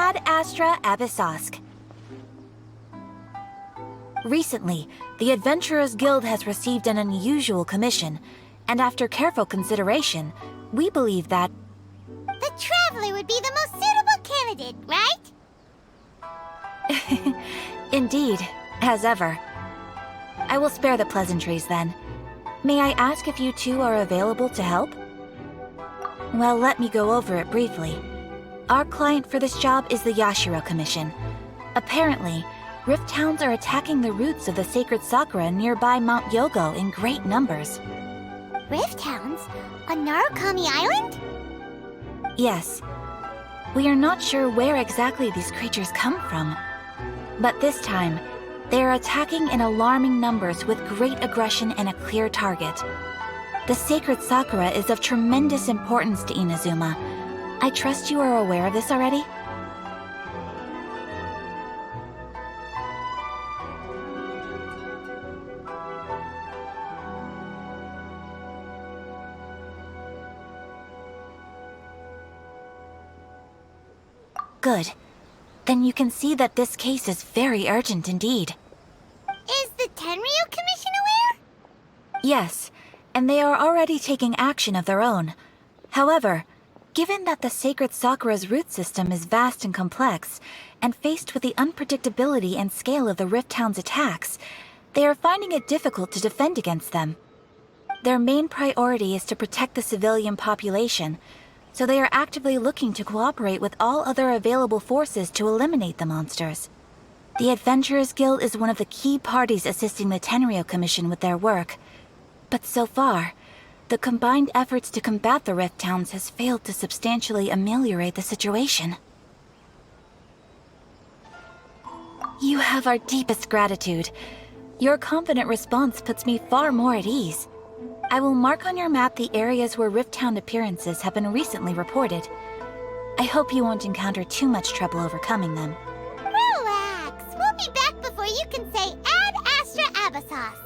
Ad Astra Abyssosk. Recently, the Adventurers Guild has received an unusual commission, and after careful consideration, we believe that the Traveler would be the most suitable candidate, right? Indeed, as ever. I will spare the pleasantries then. May I ask if you two are available to help? Well, let me go over it briefly. Our client for this job is the Yashiro Commission. Apparently, Rift Hounds are attacking the roots of the sacred sakura nearby Mount Yogo in great numbers. Rift Hounds? On Narukami Island? Yes. We are not sure where exactly these creatures come from. But this time, they are attacking in alarming numbers with great aggression and a clear target. The sacred sakura is of tremendous importance to Inazuma. I trust you are aware of this already? Good. Then you can see that this case is very urgent indeed. Is the Tenryo Commission aware? Yes, and they are already taking action of their own. However, given that the sacred sakura's root system is vast and complex, and faced with the unpredictability and scale of the Rift Hound's attacks, they are finding it difficult to defend against them. Their main priority is to protect the civilian population, so they are actively looking to cooperate with all other available forces to eliminate the monsters. The Adventurers Guild is one of the key parties assisting the Tenryo Commission with their work. But so far, the combined efforts to combat the Rift Hounds has failed to substantially ameliorate the situation. You have our deepest gratitude. Your confident response puts me far more at ease. I will mark on your map the areas where Rift Hound appearances have been recently reported. I hope you won't encounter too much trouble overcoming them. Relax! We'll be back before you can say Ad Astra Abyssosk.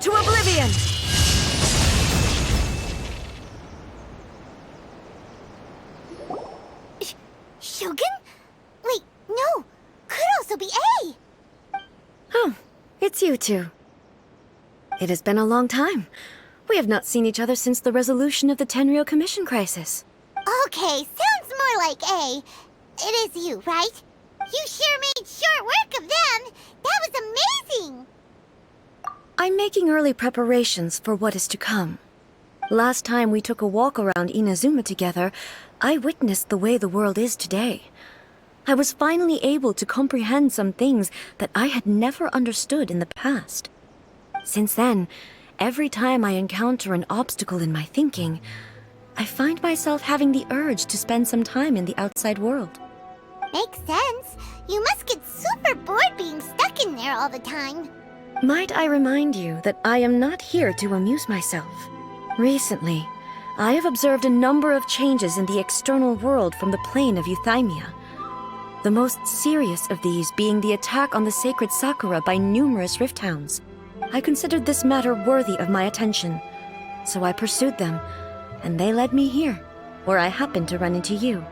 To oblivion! Shogun? Wait, no! Could also be A! Oh, it's you two. It has been a long time. We have not seen each other since the resolution of the Tenryo Commission crisis. Okay, sounds more like A. It is you, right? You sure made short work of them! That was amazing! I'm making early preparations for what is to come. Last time we took a walk around Inazuma together, I witnessed the way the world is today. I was finally able to comprehend some things that I had never understood in the past. Since then, every time I encounter an obstacle in my thinking, I find myself having the urge to spend some time in the outside world. Makes sense. You must get super bored being stuck in there all the time. Might I remind you that I am not here to amuse myself. Recently, I have observed a number of changes in the external world from the plane of Euthymia. The most serious of these being the attack on the sacred Sakura by numerous rift hounds. I considered this matter worthy of my attention, so I pursued them, and they led me here, where I happened to run into you.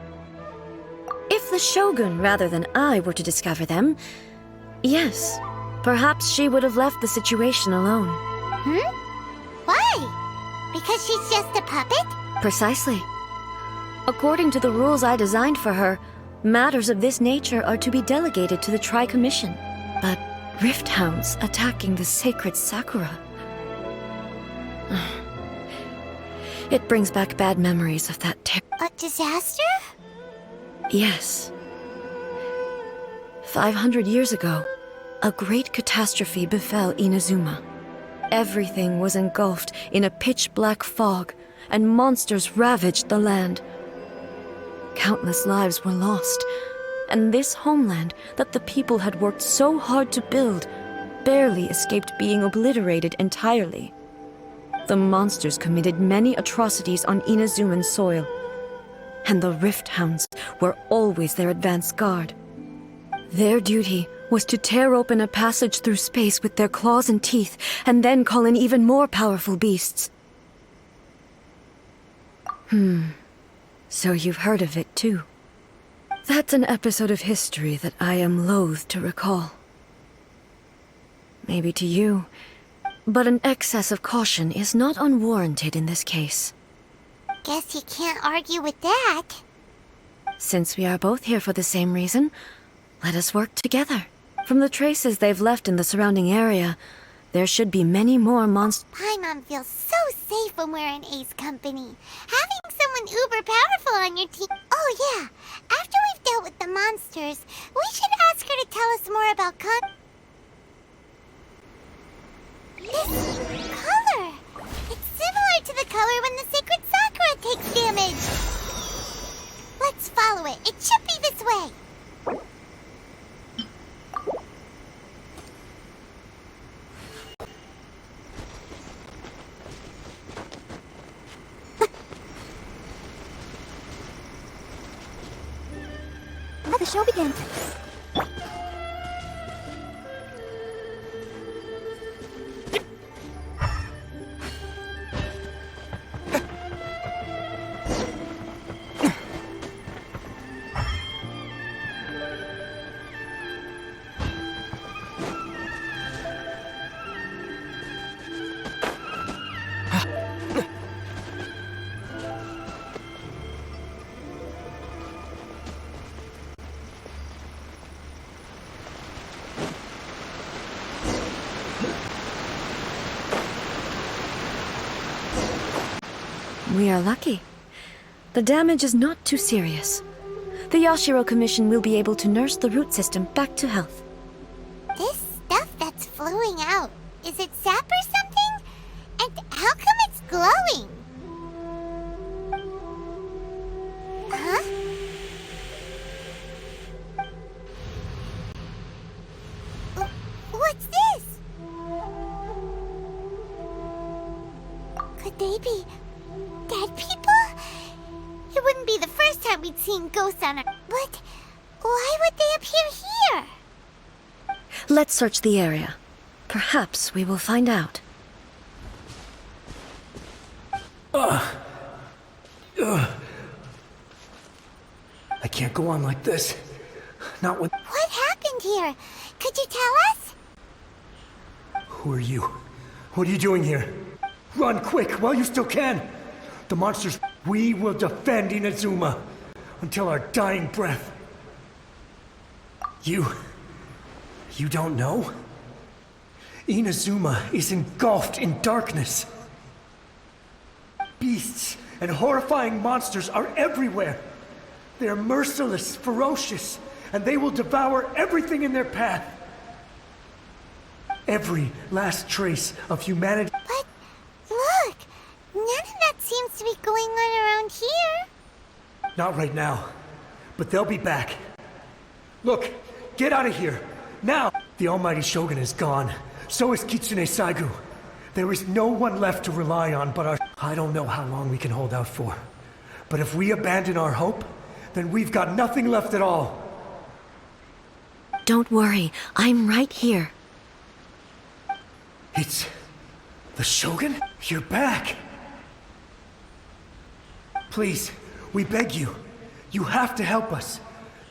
If the Shogun rather than I were to discover them, yes, perhaps she would have left the situation alone. Why? Because she's just a puppet? Precisely. According to the rules I designed for her, matters of this nature are to be delegated to the Tri-Commission. But rift hounds attacking the sacred Sakura... It brings back bad memories of that A disaster? Yes. 500 years ago, a great catastrophe befell Inazuma. Everything was engulfed in a pitch-black fog, and monsters ravaged the land. Countless lives were lost, and this homeland that the people had worked so hard to build barely escaped being obliterated entirely. The monsters committed many atrocities on Inazuman soil, and the Rift Hounds were always their advance guard. Their duty was to tear open a passage through space with their claws and teeth, and then call in even more powerful beasts. So you've heard of it too. That's an episode of history that I am loath to recall. Maybe to you, but an excess of caution is not unwarranted in this case. Guess you can't argue with that. Since we are both here for the same reason, let us work together. From the traces they've left in the surrounding area, there should be many more monsters. Paimon feels so safe when we're in Ace company. Having someone uber powerful on your team... Oh yeah, after we've dealt with the monsters, we should ask her to tell us more about This color! It's similar to the color when the sacred Sakura takes damage! Let's follow it. It should be this way. Let the show begin. We are lucky. The damage is not too serious. The Yashiro Commission will be able to nurse the root system back to health. This stuff that's flowing out, is it sap or something? And how come it's glowing? Huh? What's this? Could they be dead people? It wouldn't be the first time we'd seen ghosts on Earth. But why would they appear here? Let's search the area. Perhaps we will find out. I can't go on like this. Not with... What happened here? Could you tell us? Who are you? What are you doing here? Run quick while you still can! The monsters... We will defend Inazuma until our dying breath. You don't know? Inazuma is engulfed in darkness. Beasts and horrifying monsters are everywhere. They are merciless, ferocious, and they will devour everything in their path. Every last trace of humanity. But look, none of that seems to be going on around here. Not right now, but they'll be back. Look, get out of here, now! The Almighty Shogun is gone. So is Kitsune Saigu. There is no one left to rely on but our... I don't know how long we can hold out for. But if we abandon our hope, then we've got nothing left at all. Don't worry, I'm right here. It's... the Shogun? You're back! Please, we beg you. You have to help us.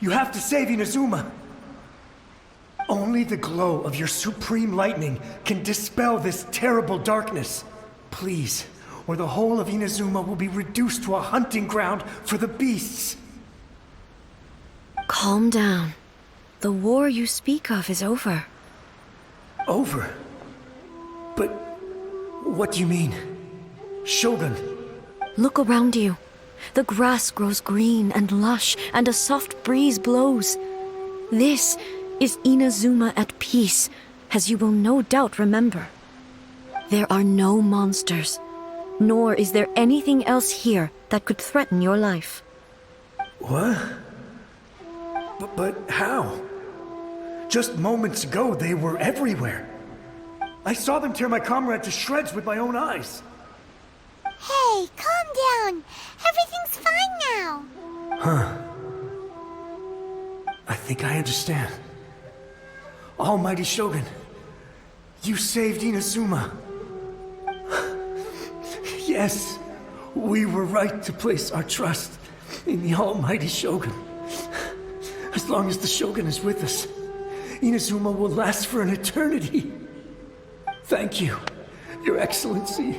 You have to save Inazuma. Only the glow of your supreme lightning can dispel this terrible darkness. Please, or the whole of Inazuma will be reduced to a hunting ground for the beasts. Calm down. The war you speak of is over. Over? But what do you mean? Shogun? Look around you. The grass grows green and lush, and a soft breeze blows. This is Inazuma at peace, as you will no doubt remember. There are no monsters, nor is there anything else here that could threaten your life. What? But how? Just moments ago, they were everywhere. I saw them tear my comrade to shreds with my own eyes. Hey, calm down. Everything's fine now. Huh. I think I understand. Almighty Shogun, you saved Inazuma. Yes, we were right to place our trust in the Almighty Shogun. As long as the Shogun is with us, Inazuma will last for an eternity. Thank you, Your Excellency.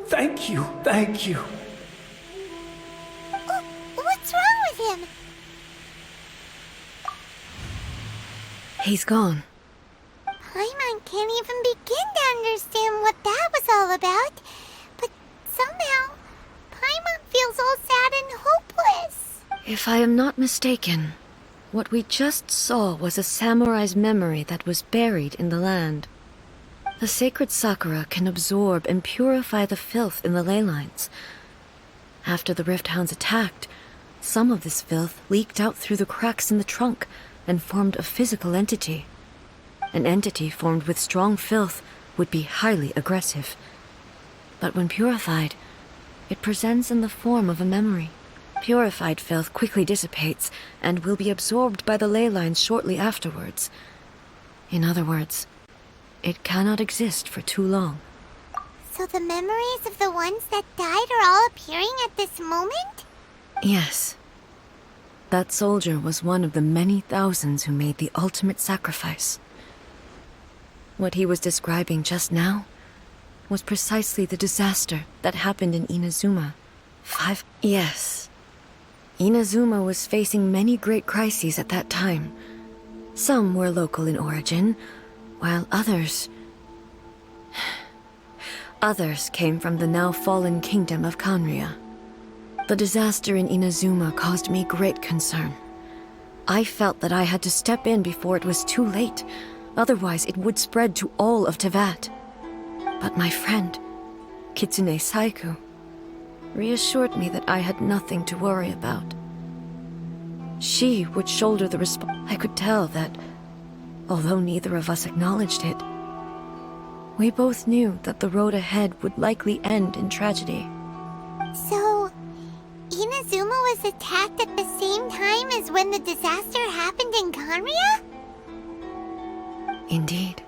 Thank you, thank you. Oh, what's wrong with him? He's gone. Paimon can't even begin to understand what that was all about. But somehow, Paimon feels all sad and hopeless. If I am not mistaken, what we just saw was a samurai's memory that was buried in the land. The sacred sakura can absorb and purify the filth in the ley lines. After the Rift Hounds attacked, some of this filth leaked out through the cracks in the trunk and formed a physical entity. An entity formed with strong filth would be highly aggressive. But when purified, it presents in the form of a memory. Purified filth quickly dissipates and will be absorbed by the ley lines shortly afterwards. In other words, it cannot exist for too long. So the memories of the ones that died are all appearing at this moment? Yes. That soldier was one of the many thousands who made the ultimate sacrifice. What he was describing just now was precisely the disaster that happened in Inazuma. Yes. Inazuma was facing many great crises at that time. Some were local in origin, while others came from the now fallen kingdom of Kanria. The disaster in Inazuma caused me great concern. I felt that I had to step in before it was too late, otherwise it would spread to all of Tevat. But my friend, Kitsune Saigu, reassured me that I had nothing to worry about. She would shoulder the responsibility. I could tell that, although neither of us acknowledged it, we both knew that the road ahead would likely end in tragedy. So, Inazuma was attacked at the same time as when the disaster happened in Kanria? Indeed.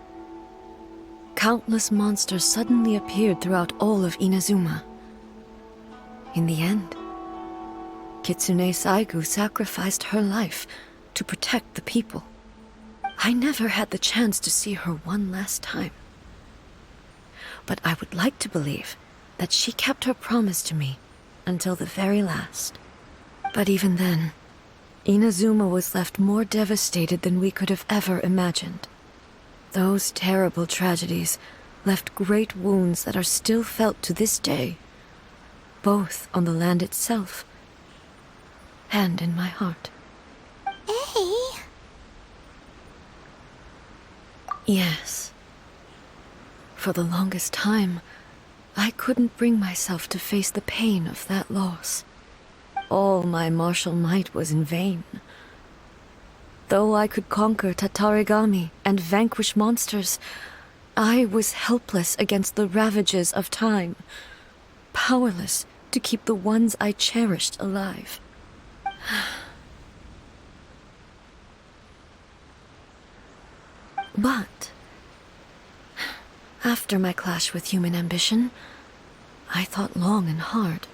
Countless monsters suddenly appeared throughout all of Inazuma. In the end, Kitsune Saigu sacrificed her life to protect the people. I never had the chance to see her one last time. But I would like to believe that she kept her promise to me until the very last. But even then, Inazuma was left more devastated than we could have ever imagined. Those terrible tragedies left great wounds that are still felt to this day, both on the land itself and in my heart. Hey, Yes. For the longest time, I couldn't bring myself to face the pain of that loss. All my martial might was in vain. Though I could conquer Tatarigami and vanquish monsters, I was helpless against the ravages of time, powerless to keep the ones I cherished alive. But after my clash with human ambition, I thought long and hard.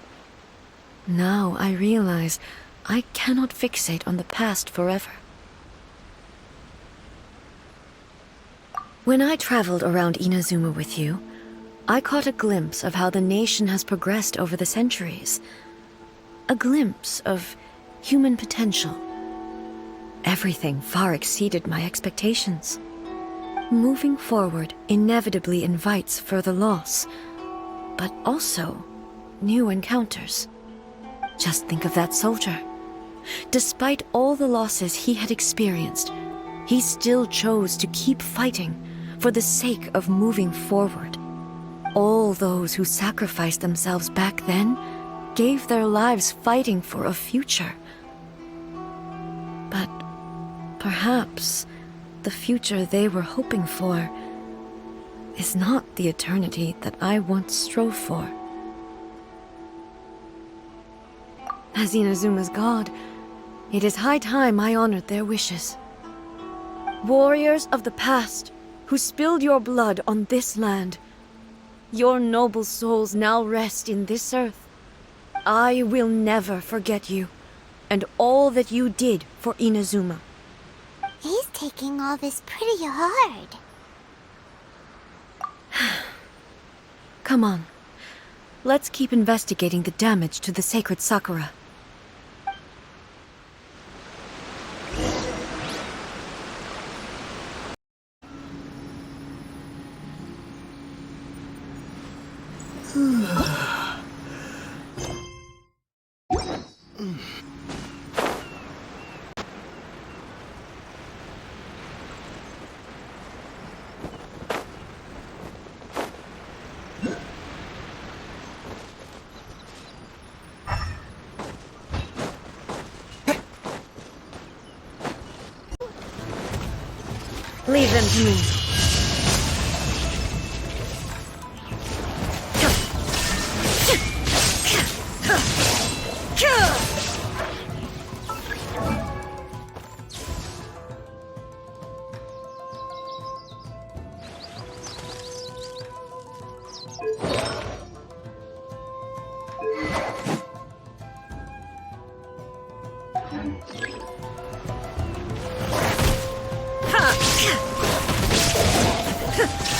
Now I realize I cannot fixate on the past forever. When I traveled around Inazuma with you, I caught a glimpse of how the nation has progressed over the centuries. A glimpse of human potential. Everything far exceeded my expectations. Moving forward inevitably invites further loss, but also new encounters. Just think of that soldier. Despite all the losses he had experienced, he still chose to keep fighting for the sake of moving forward. All those who sacrificed themselves back then gave their lives fighting for a future. But perhaps the future they were hoping for is not the eternity that I once strove for. As Inazuma's god, it is high time I honored their wishes. Warriors of the past, who spilled your blood on this land, your noble souls now rest in this earth. I will never forget you, and all that you did for Inazuma. He's taking all this pretty hard. Come on. Let's keep investigating the damage to the sacred Sakura. Leave them to me.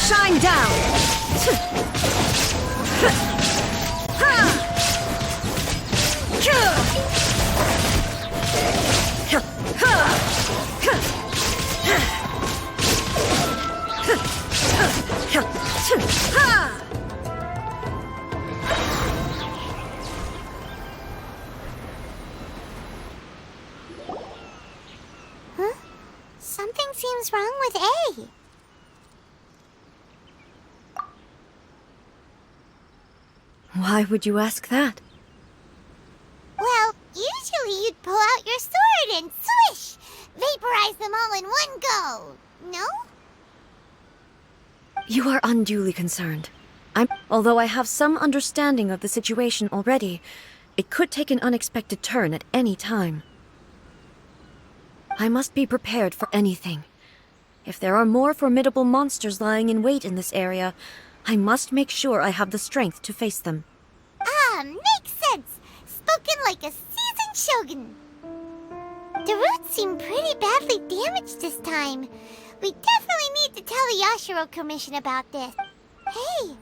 Shine down! Huh? Something seems wrong with A. Why would you ask that? Well, usually you'd pull out your sword and swish! Vaporize them all in one go, no? You are unduly concerned. Although I have some understanding of the situation already, it could take an unexpected turn at any time. I must be prepared for anything. If there are more formidable monsters lying in wait in this area, I must make sure I have the strength to face them. Ah, makes sense! Spoken like a seasoned shogun. The roots seem pretty badly damaged this time. We definitely need to tell the Yashiro Commission about this. Hey,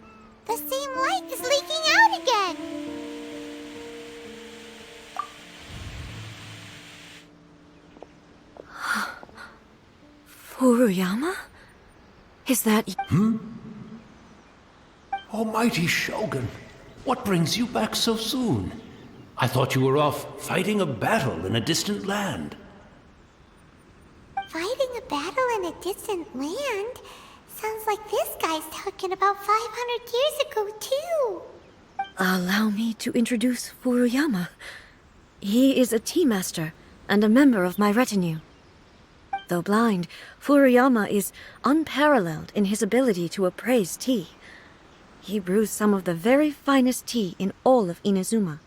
the same light is leaking out again! Furuyama? Is that... Almighty Shogun, what brings you back so soon? I thought you were off fighting a battle in a distant land. fighting a battle in a distant land. Sounds like this guy's talking about 500 years ago, too. Allow me to introduce Furuyama. He is a tea master and a member of my retinue. Though blind, Furuyama is unparalleled in his ability to appraise tea. He brews some of the very finest tea in all of Inazuma.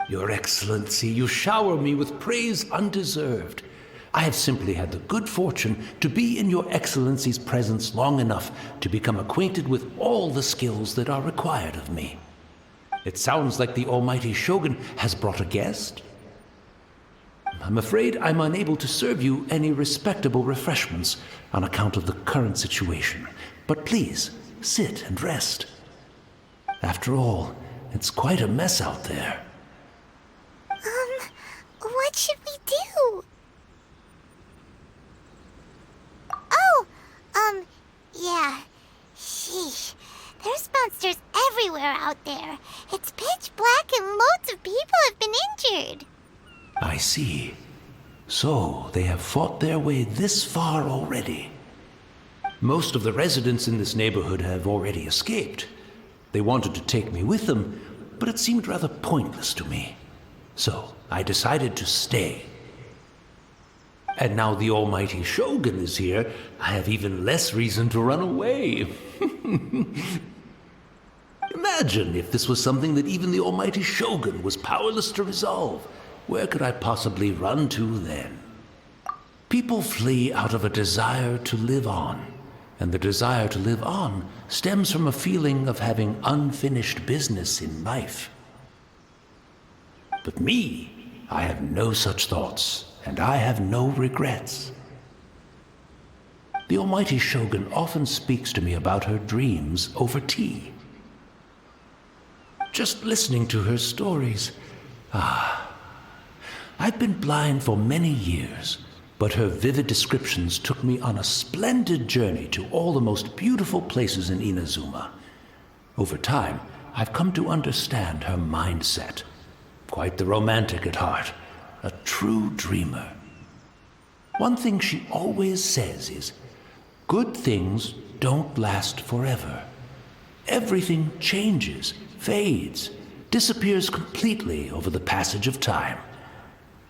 Your Excellency, you shower me with praise undeserved. I have simply had the good fortune to be in Your Excellency's presence long enough to become acquainted with all the skills that are required of me. It sounds like the almighty Shogun has brought a guest. I'm afraid I'm unable to serve you any respectable refreshments on account of the current situation. But please, sit and rest. After all, it's quite a mess out there. What should we do? Oh, yeah. Sheesh. There's monsters everywhere out there. It's pitch black and loads of people have been injured. I see. So, they have fought their way this far already. Most of the residents in this neighborhood have already escaped. They wanted to take me with them, but it seemed rather pointless to me. So, I decided to stay. And now the almighty Shogun is here, I have even less reason to run away. Imagine if this was something that even the almighty Shogun was powerless to resolve. Where could I possibly run to then? People flee out of a desire to live on, and the desire to live on stems from a feeling of having unfinished business in life. But me, I have no such thoughts, and I have no regrets. The almighty Shogun often speaks to me about her dreams over tea. Just listening to her stories, I've been blind for many years, but her vivid descriptions took me on a splendid journey to all the most beautiful places in Inazuma. Over time, I've come to understand her mindset. Quite the romantic at heart, a true dreamer. One thing she always says is, good things don't last forever. Everything changes, fades, disappears completely over the passage of time.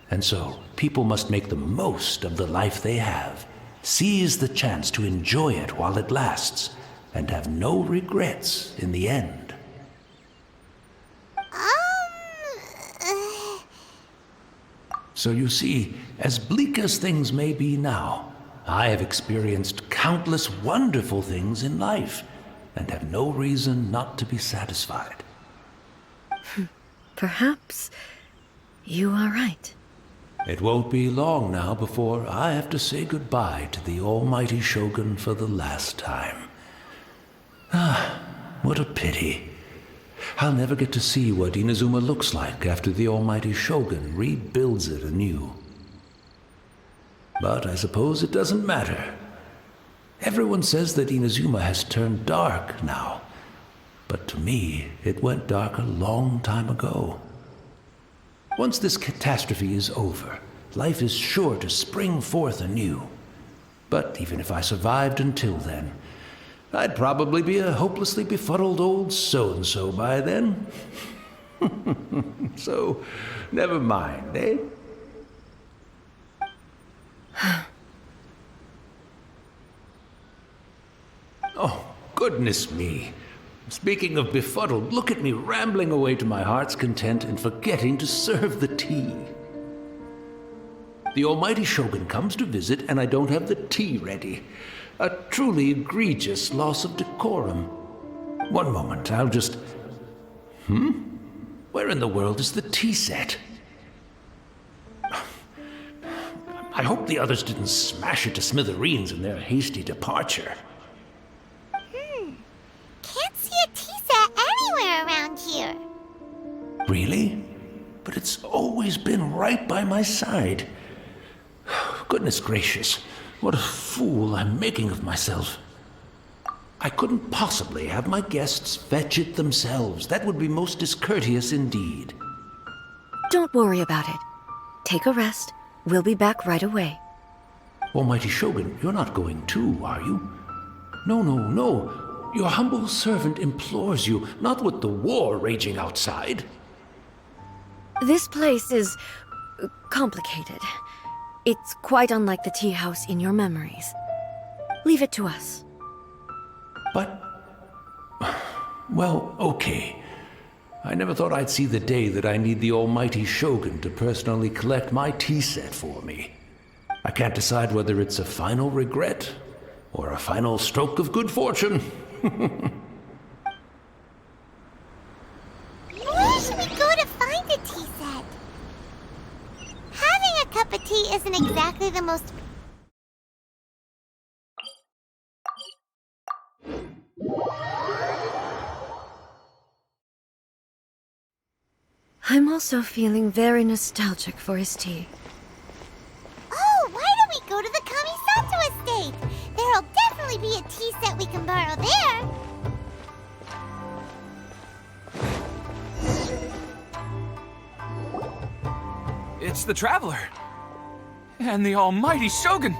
And so, people must make the most of the life they have, seize the chance to enjoy it while it lasts, and have no regrets in the end. So you see, as bleak as things may be now, I have experienced countless wonderful things in life, and have no reason not to be satisfied. Perhaps you are right. It won't be long now before I have to say goodbye to the almighty Shogun for the last time. What a pity. I'll never get to see what Inazuma looks like after the almighty Shogun rebuilds it anew. But I suppose it doesn't matter. Everyone says that Inazuma has turned dark now, but to me, it went dark a long time ago. Once this catastrophe is over, life is sure to spring forth anew. But even if I survived until then, I'd probably be a hopelessly befuddled old so-and-so by then. So, never mind, eh? Oh, goodness me. Speaking of befuddled, look at me rambling away to my heart's content and forgetting to serve the tea. The almighty Shogun comes to visit and I don't have the tea ready. A truly egregious loss of decorum. One moment, I'll just... Where in the world is the tea set? I hope the others didn't smash it to smithereens in their hasty departure. Can't see a tea set anywhere around here. Really? But it's always been right by my side. Goodness gracious, what a fool I'm making of myself. I couldn't possibly have my guests fetch it themselves. That would be most discourteous indeed. Don't worry about it. Take a rest. We'll be back right away. Almighty Shogun, you're not going too, are you? No, no, no. Your humble servant implores you, not with the war raging outside. This place is complicated. It's quite unlike the tea house in your memories. Leave it to us. But... well, okay. I never thought I'd see the day that I need the almighty Shogun to personally collect my tea set for me. I can't decide whether it's a final regret or a final stroke of good fortune. Where should we go to find a tea set? Having a cup of tea isn't exactly the most... I'm also feeling very nostalgic for his tea. Oh, why don't we go to the Kamisato estate? There'll definitely be a tea set we can borrow there. It's the Traveler. And the almighty Shogun.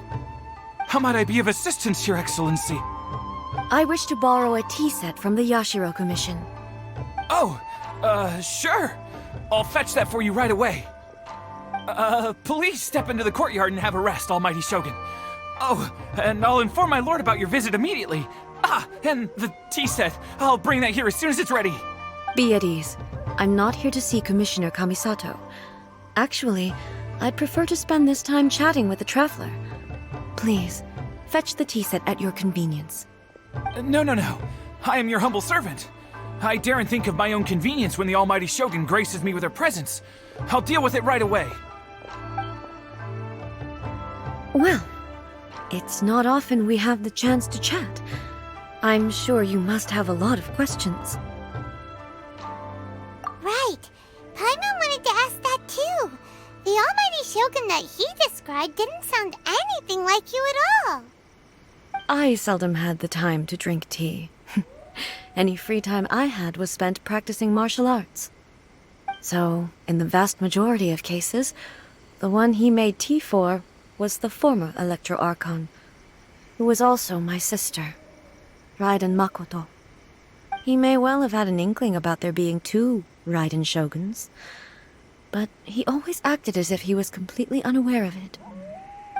How might I be of assistance, Your Excellency? I wish to borrow a tea set from the Yashiro Commission. Oh, sure. I'll fetch that for you right away. Please step into the courtyard and have a rest, almighty Shogun. Oh, and I'll inform my lord about your visit immediately. Ah, and the tea set. I'll bring that here as soon as it's ready. Be at ease. I'm not here to see Commissioner Kamisato. Actually, I'd prefer to spend this time chatting with the Traveler. Please, fetch the tea set at your convenience. No. I am your humble servant. I daren't think of my own convenience when the almighty Shogun graces me with her presence. I'll deal with it right away. Well, it's not often we have the chance to chat. I'm sure you must have a lot of questions. Right. Paimon wanted to ask that too. The almighty Shogun that he described didn't sound anything like you at all. I seldom had the time to drink tea. Any free time I had was spent practicing martial arts. So, in the vast majority of cases, the one he made tea for was the former Electro Archon, who was also my sister, Raiden Makoto. He may well have had an inkling about there being two Raiden Shoguns, but he always acted as if he was completely unaware of it.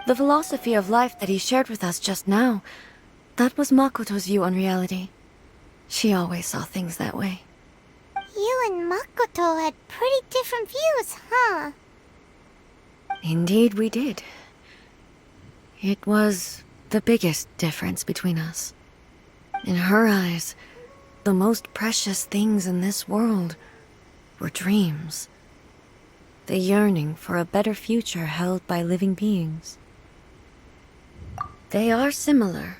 The philosophy of life that he shared with us just now, that was Makoto's view on reality. She always saw things that way. You and Makoto had pretty different views, huh? Indeed we did. It was the biggest difference between us. In her eyes, the most precious things in this world were dreams. The yearning for a better future held by living beings. They are similar,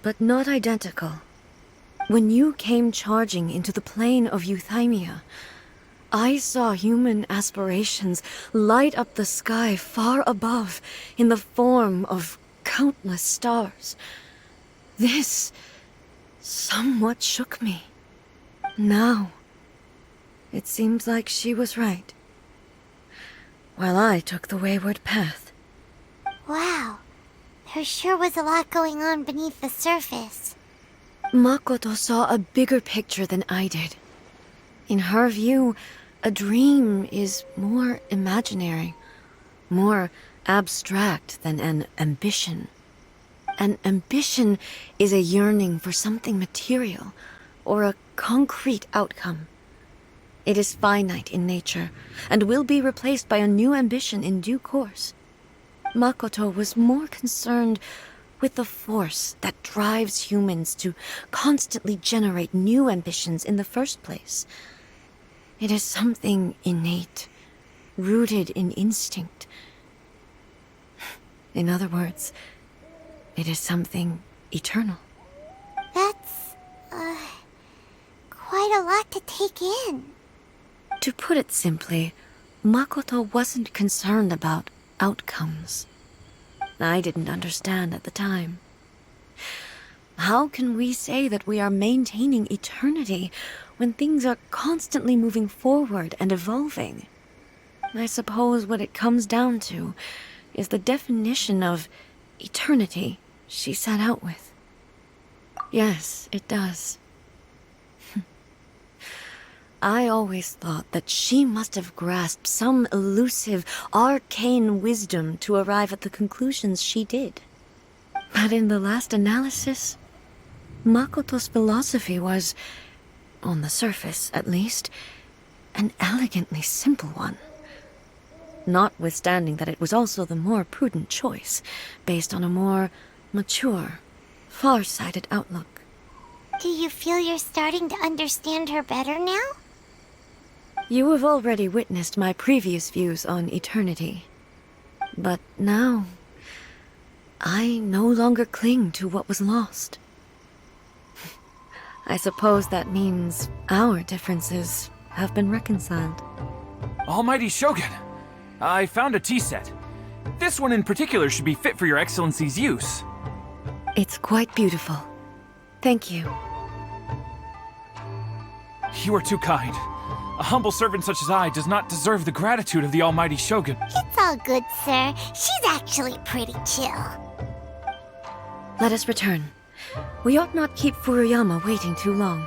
but not identical. When you came charging into the plane of Euthymia, I saw human aspirations light up the sky far above in the form of countless stars. This somewhat shook me. Now, it seems like she was right, while I took the wayward path. Wow. There sure was a lot going on beneath the surface. Makoto saw a bigger picture than I did. In her view, a dream is more imaginary, more abstract than an ambition. An ambition is a yearning for something material, or a concrete outcome. It is finite in nature, and will be replaced by a new ambition in due course. Makoto was more concerned with the force that drives humans to constantly generate new ambitions in the first place. It is something innate, rooted in instinct. In other words, it is something eternal. That's, quite a lot to take in. To put it simply, Makoto wasn't concerned about outcomes. I didn't understand at the time. How can we say that we are maintaining eternity when things are constantly moving forward and evolving? I suppose what it comes down to is the definition of eternity she set out with. Yes, it does. I always thought that she must have grasped some elusive, arcane wisdom to arrive at the conclusions she did. But in the last analysis, Makoto's philosophy was, on the surface at least, an elegantly simple one. Notwithstanding that it was also the more prudent choice, based on a more mature, far-sighted outlook. Do you feel you're starting to understand her better now? You have already witnessed my previous views on eternity. But now, I no longer cling to what was lost. I suppose that means our differences have been reconciled. Almighty Shogun, I found a tea set. This one in particular should be fit for your Excellency's use. It's quite beautiful. Thank you. You are too kind. A humble servant such as I does not deserve the gratitude of the Almighty Shogun. It's all good, sir. She's actually pretty chill. Let us return. We ought not keep Furuyama waiting too long.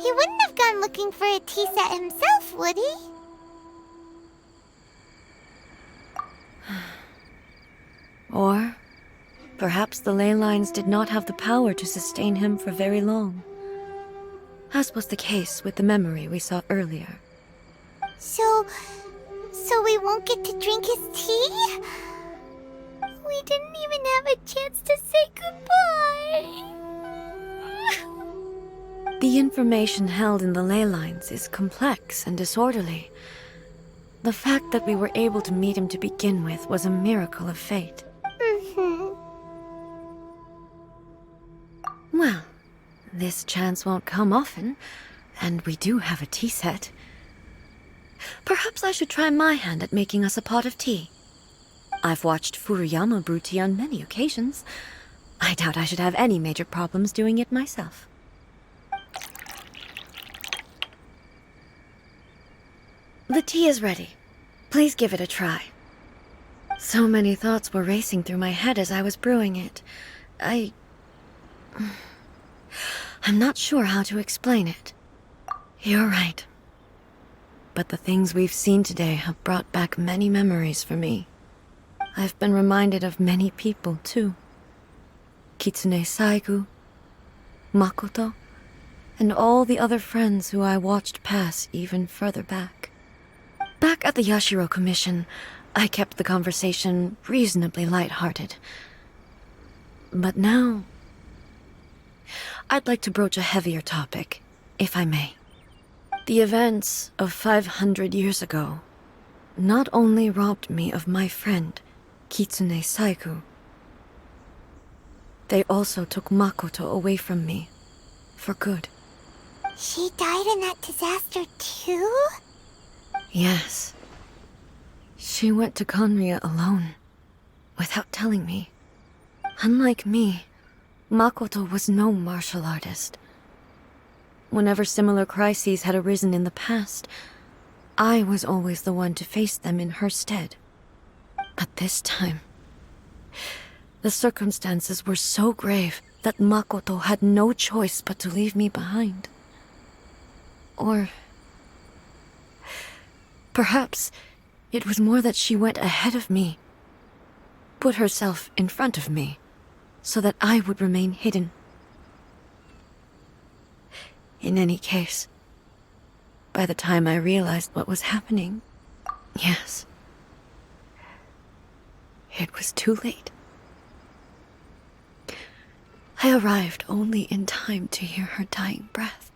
He wouldn't have gone looking for a tea set himself, would he? Or perhaps the ley lines did not have the power to sustain him for very long, as was the case with the memory we saw earlier. So we won't get to drink his tea? We didn't even have a chance to say goodbye. The information held in the ley lines is complex and disorderly. The fact that we were able to meet him to begin with was a miracle of fate. Well, this chance won't come often, and we do have a tea set. Perhaps I should try my hand at making us a pot of tea. I've watched Furuyama brew tea on many occasions. I doubt I should have any major problems doing it myself. The tea is ready. Please give it a try. So many thoughts were racing through my head as I was brewing it. I'm not sure how to explain it. You're right. But the things we've seen today have brought back many memories for me. I've been reminded of many people, too. Kitsune Saigu, Makoto, and all the other friends who I watched pass even further back. Back at the Yashiro Commission, I kept the conversation reasonably light-hearted. But now, I'd like to broach a heavier topic, if I may. The events of 500 years ago not only robbed me of my friend, Kitsune Saigu, they also took Makoto away from me, for good. She died in that disaster too? Yes. She went to Conria alone, without telling me. Unlike me, Makoto was no martial artist. Whenever similar crises had arisen in the past, I was always the one to face them in her stead. But this time, the circumstances were so grave that Makoto had no choice but to leave me behind. Or perhaps it was more that she went ahead of me, put herself in front of me, so that I would remain hidden. In any case, by by the time I realized what was happening, yes, it was too late. I arrived only in time to hear her dying breath.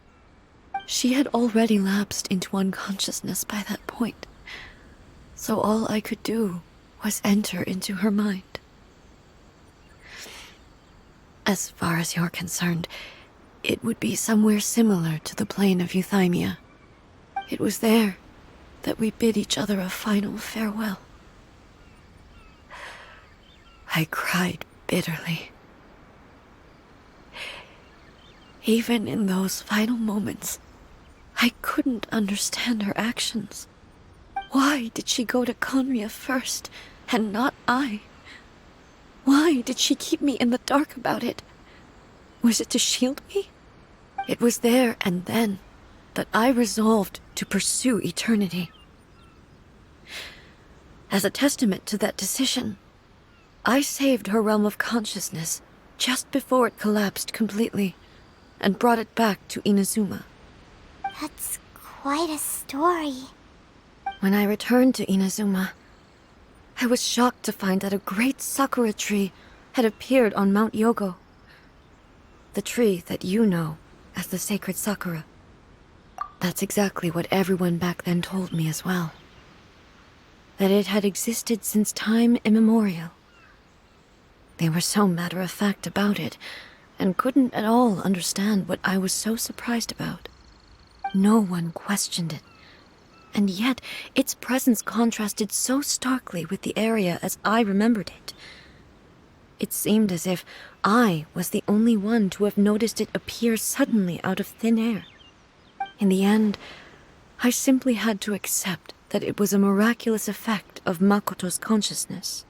She had already lapsed into unconsciousness by that point, so all I could do was enter into her mind. As far as you're concerned, it would be somewhere similar to the plane of Euthymia. It was there that we bid each other a final farewell. I cried bitterly. Even in those final moments, I couldn't understand her actions. Why did she go to Conria first, and not I? Why did she keep me in the dark about it? Was it to shield me? It was there and then that I resolved to pursue eternity. As a testament to that decision, I saved her realm of consciousness just before it collapsed completely, and brought it back to Inazuma. That's quite a story. When I returned to Inazuma, I was shocked to find that a great sakura tree had appeared on Mount Yogo. The tree that you know as the sacred sakura. That's exactly what everyone back then told me as well. That it had existed since time immemorial. They were so matter-of-fact about it, and couldn't at all understand what I was so surprised about. No one questioned it, and yet its presence contrasted so starkly with the area as I remembered it. It seemed as if I was the only one to have noticed it appear suddenly out of thin air. In the end, I simply had to accept that it was a miraculous effect of Makoto's consciousness.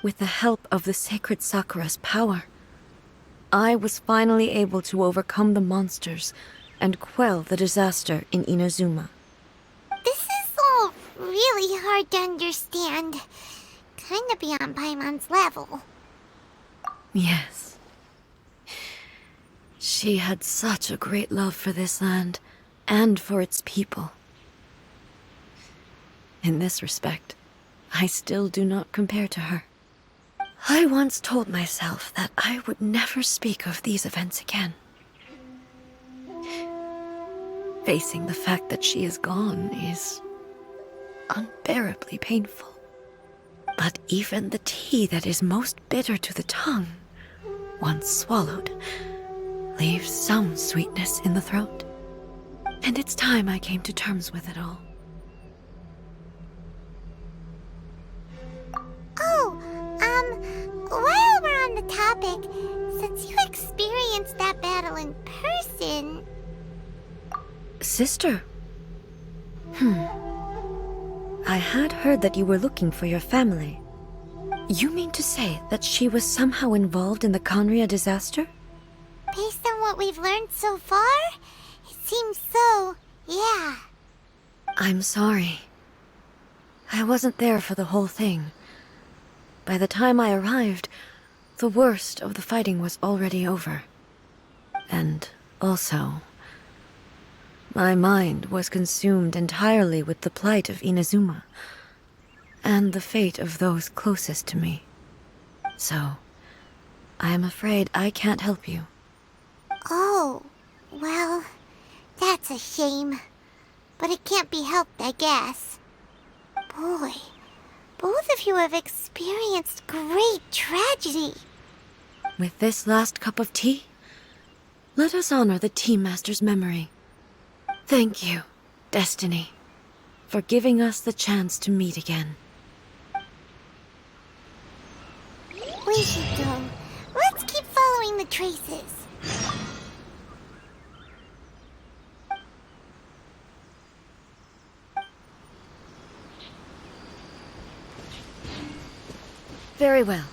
With the help of the sacred Sakura's power, I was finally able to overcome the monsters and quell the disaster in Inazuma. This is all really hard to understand. Kinda beyond Paimon's level. Yes. She had such a great love for this land, and for its people. In this respect, I still do not compare to her. I once told myself that I would never speak of these events again. Facing the fact that she is gone is unbearably painful. But even the tea that is most bitter to the tongue, once swallowed, leaves some sweetness in the throat. And it's time I came to terms with it all. Oh, while we're on the topic, since you experienced that battle in person... Sister? I had heard that you were looking for your family. You mean to say that she was somehow involved in the Conria disaster? Based on what we've learned so far, it seems so, yeah. I'm sorry. I wasn't there for the whole thing. By the time I arrived, the worst of the fighting was already over. And also, my mind was consumed entirely with the plight of Inazuma, and the fate of those closest to me. So, I am afraid I can't help you. Oh, well, that's a shame. But it can't be helped, I guess. Boy, both of you have experienced great tragedy. With this last cup of tea, let us honor the Tea Master's memory. Thank you, Destiny, for giving us the chance to meet again. We should go. Let's keep following the traces. Very well.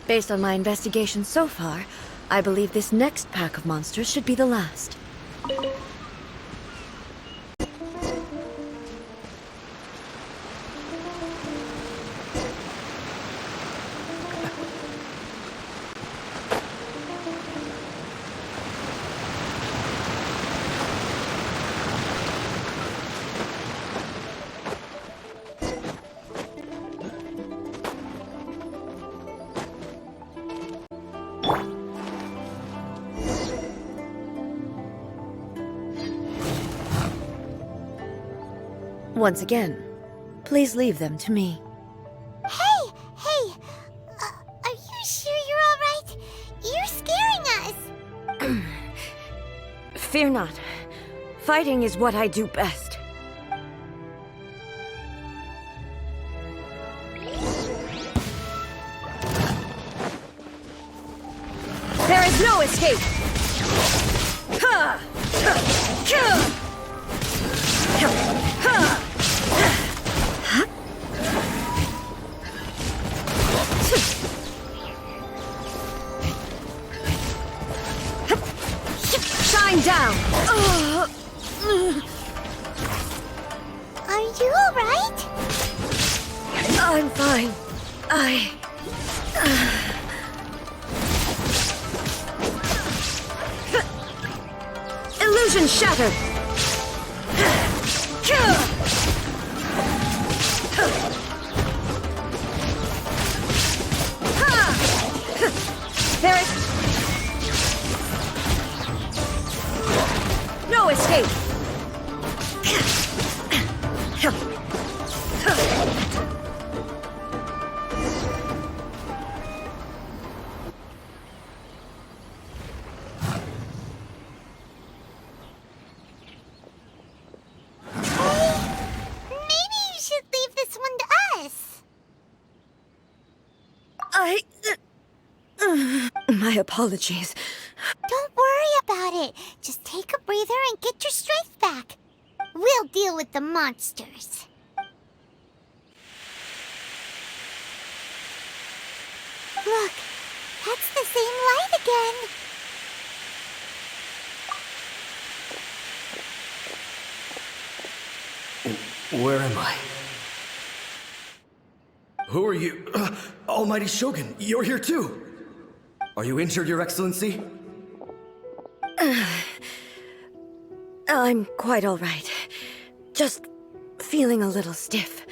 Based on my investigation so far, I believe this next pack of monsters should be the last. Once again, please leave them to me. Hey! Are you sure you're alright? You're scaring us! Fear not. Fighting is what I do best. There is no escape! Ha! Shine down! Are you alright? I'm fine. Illusion shattered! There is no escape! Maybe you should leave this one to us. My apologies. Don't worry about it. Just take a breather and get your strength back. We'll deal with the monsters. Look, that's the same light again. Where am I? Who are you? Almighty Shogun, you're here too! Are you injured, Your Excellency? I'm quite all right. Just feeling a little stiff.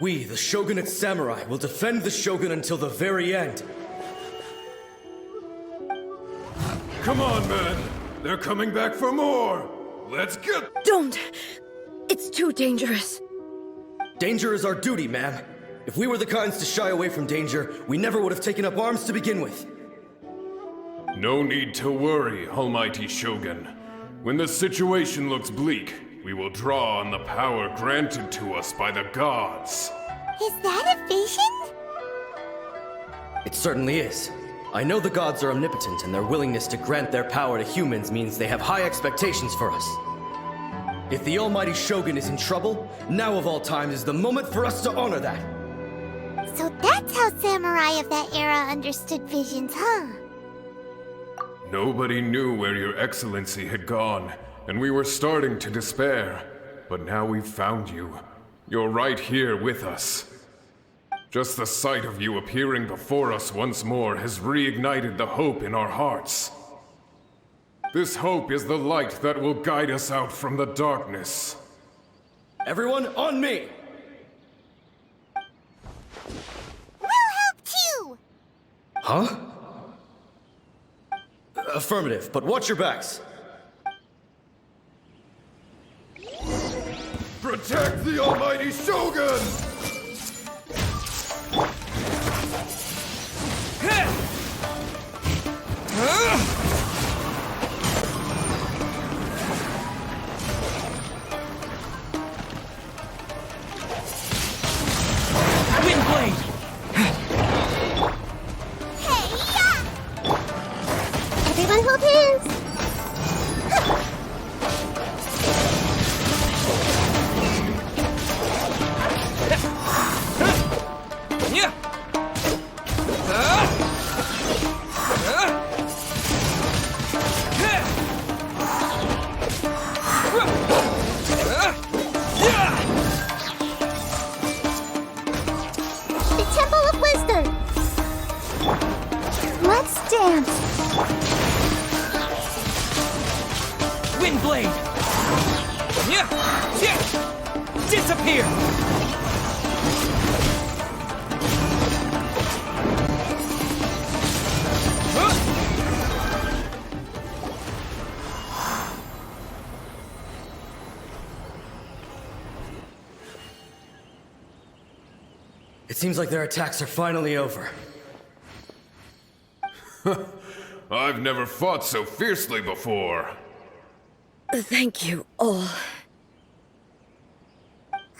We, the Shogunate Samurai, will defend the Shogun until the very end. Come on, man. They're coming back for more. Let's get... Don't! It's too dangerous. Danger is our duty, ma'am. If we were the kinds to shy away from danger, we never would have taken up arms to begin with. No need to worry, Almighty Shogun. When the situation looks bleak, we will draw on the power granted to us by the gods. Is that a vision? It certainly is. I know the gods are omnipotent, and their willingness to grant their power to humans means they have high expectations for us. If the Almighty Shogun is in trouble, now of all times is the moment for us to honor that. So that's how samurai of that era understood visions, huh? Nobody knew where Your Excellency had gone, and we were starting to despair. But now we've found you. You're right here with us. Just the sight of you appearing before us once more has reignited the hope in our hearts. This hope is the light that will guide us out from the darkness. Everyone, on me! We'll help too! Huh? Affirmative, but watch your backs. Protect the Almighty Shogun! Windblade! Hey-ya! Everyone hold hands! Yeah! The Temple of Wisdom! Let's dance! Windblade! Yeah! Yeah! Disappear! It seems like their attacks are finally over. I've never fought so fiercely before. Thank you all.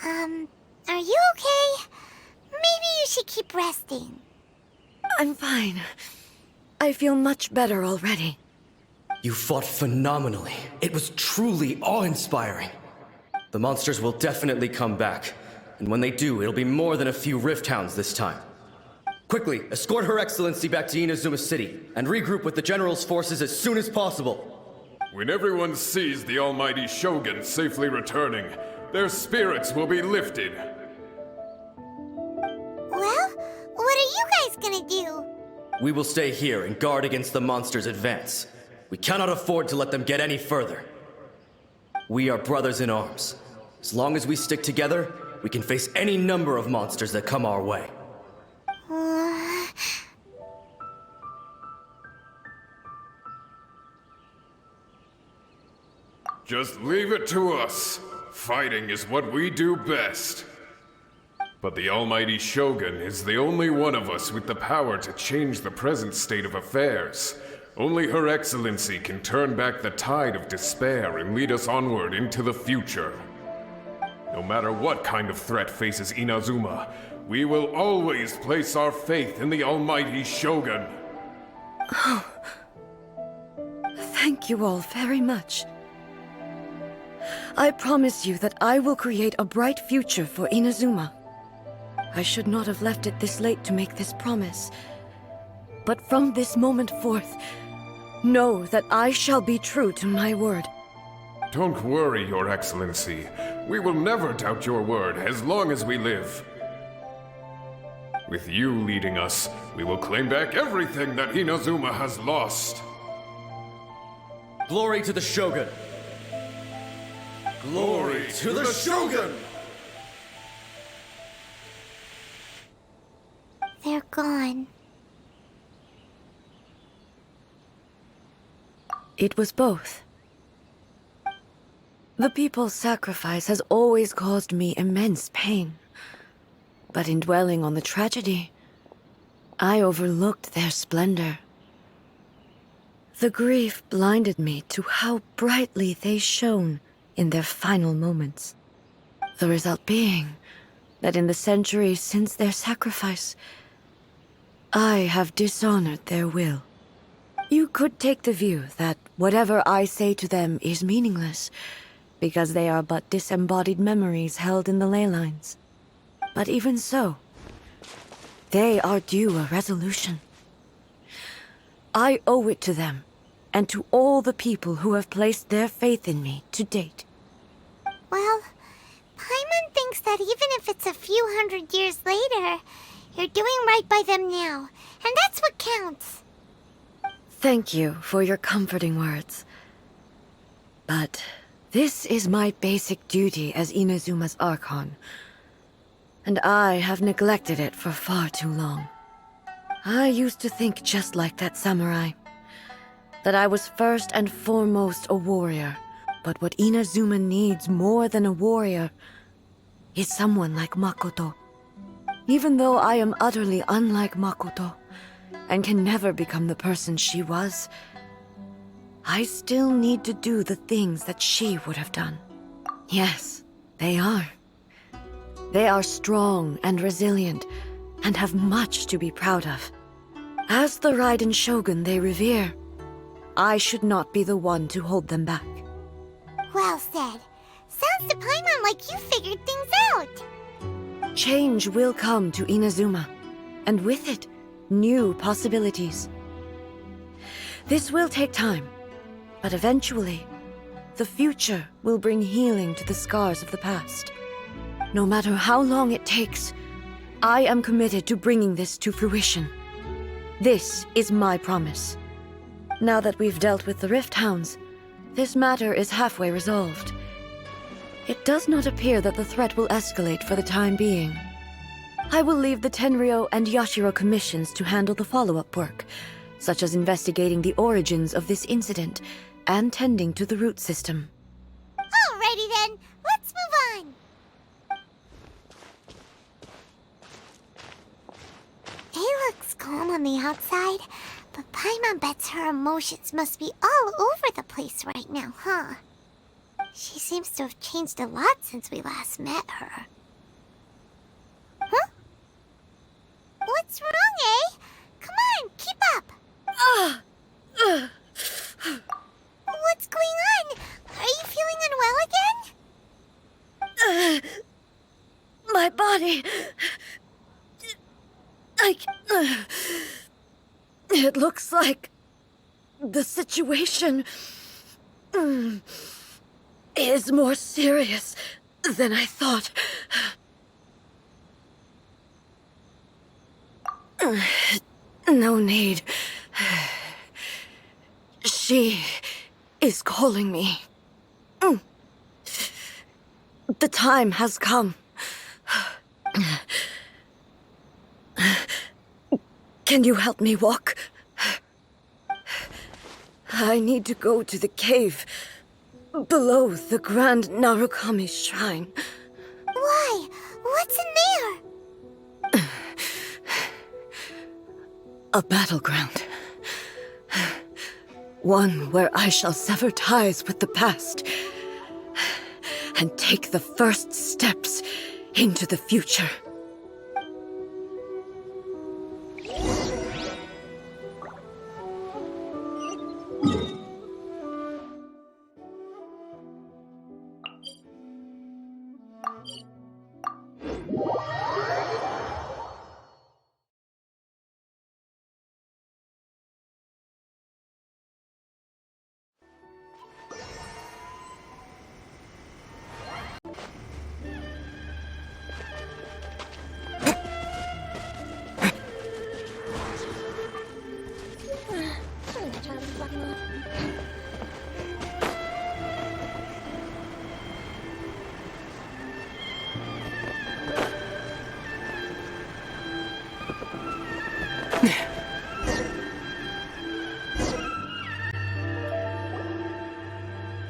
Are you okay? Maybe you should keep resting. I'm fine. I feel much better already. You fought phenomenally. It was truly awe-inspiring. The monsters will definitely come back. And when they do, it'll be more than a few Rift Hounds this time. Quickly, escort Her Excellency back to Inazuma City, and regroup with the General's forces as soon as possible. When everyone sees the almighty Shogun safely returning, their spirits will be lifted. Well, what are you guys gonna do? We will stay here and guard against the monsters' advance. We cannot afford to let them get any further. We are brothers in arms. As long as we stick together, we can face any number of monsters that come our way. Just leave it to us. Fighting is what we do best. But the almighty Shogun is the only one of us with the power to change the present state of affairs. Only Her Excellency can turn back the tide of despair and lead us onward into the future. No matter what kind of threat faces Inazuma, we will always place our faith in the almighty Shogun. Thank you all very much. I promise you that I will create a bright future for Inazuma. I should not have left it this late to make this promise. But from this moment forth, know that I shall be true to my word. Don't worry, Your Excellency. We will never doubt your word as long as we live. With you leading us, we will claim back everything that Inazuma has lost. Glory to the Shogun! Glory to the Shogun! They're gone. It was both. The people's sacrifice has always caused me immense pain. But in dwelling on the tragedy, I overlooked their splendor. The grief blinded me to how brightly they shone in their final moments. The result being that in the centuries since their sacrifice, I have dishonored their will. You could take the view that whatever I say to them is meaningless, because they are but disembodied memories held in the ley lines. But even so, they are due a resolution. I owe it to them, and to all the people who have placed their faith in me to date. Well, Paimon thinks that even if it's a few hundred years later, you're doing right by them now, and that's what counts. Thank you for your comforting words. But this is my basic duty as Inazuma's Archon, and I have neglected it for far too long. I used to think just like that samurai, that I was first and foremost a warrior, but what Inazuma needs more than a warrior is someone like Makoto. Even though I am utterly unlike Makoto, and can never become the person she was, I still need to do the things that she would have done. Yes, they are. They are strong and resilient, and have much to be proud of. As the Raiden Shogun they revere, I should not be the one to hold them back. Well said. Sounds to Paimon like you figured things out. Change will come to Inazuma, and with it, new possibilities. This will take time, but eventually, the future will bring healing to the scars of the past. No matter how long it takes, I am committed to bringing this to fruition. This is my promise. Now that we've dealt with the Rift Hounds, this matter is halfway resolved. It does not appear that the threat will escalate for the time being. I will leave the Tenryo and Yashiro commissions to handle the follow-up work, such as investigating the origins of this incident and tending to the root system. Alrighty then, let's move on. on the outside, but Paimon bets her emotions must be all over the place right now, huh? She seems to have changed a lot since we last met her. Huh? What's wrong, eh? Come on, keep up! What's going on? Are you feeling unwell again? My body... It looks like the situation is more serious than I thought. No need. She is calling me. The time has come. Can you help me walk? I need to go to the cave below the Grand Narukami Shrine. Why? What's in there? A battleground. One where I shall sever ties with the past and take the first steps into the future.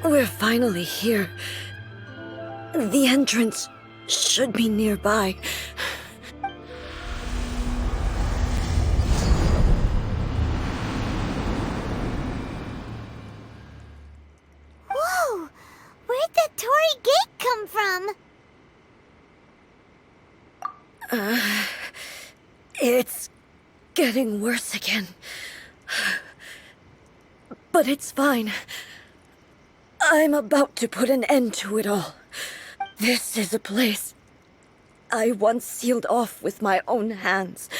We're finally here. The entrance should be nearby. Whoa! Where'd the Torii Gate come from? It's getting worse again. But it's fine. I'm about to put an end to it all. This is a place I once sealed off with my own hands.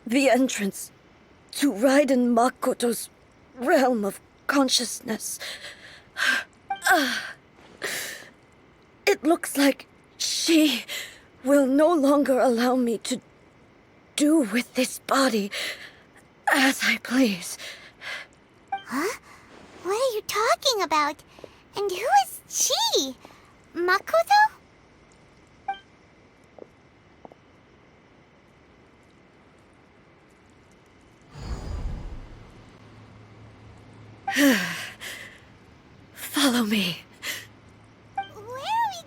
The entrance to Raiden Makoto's realm of consciousness. It looks like she will no longer allow me to do with this body as I please. Huh? What are you talking about? And who is she? Makoto? Follow me. Where are we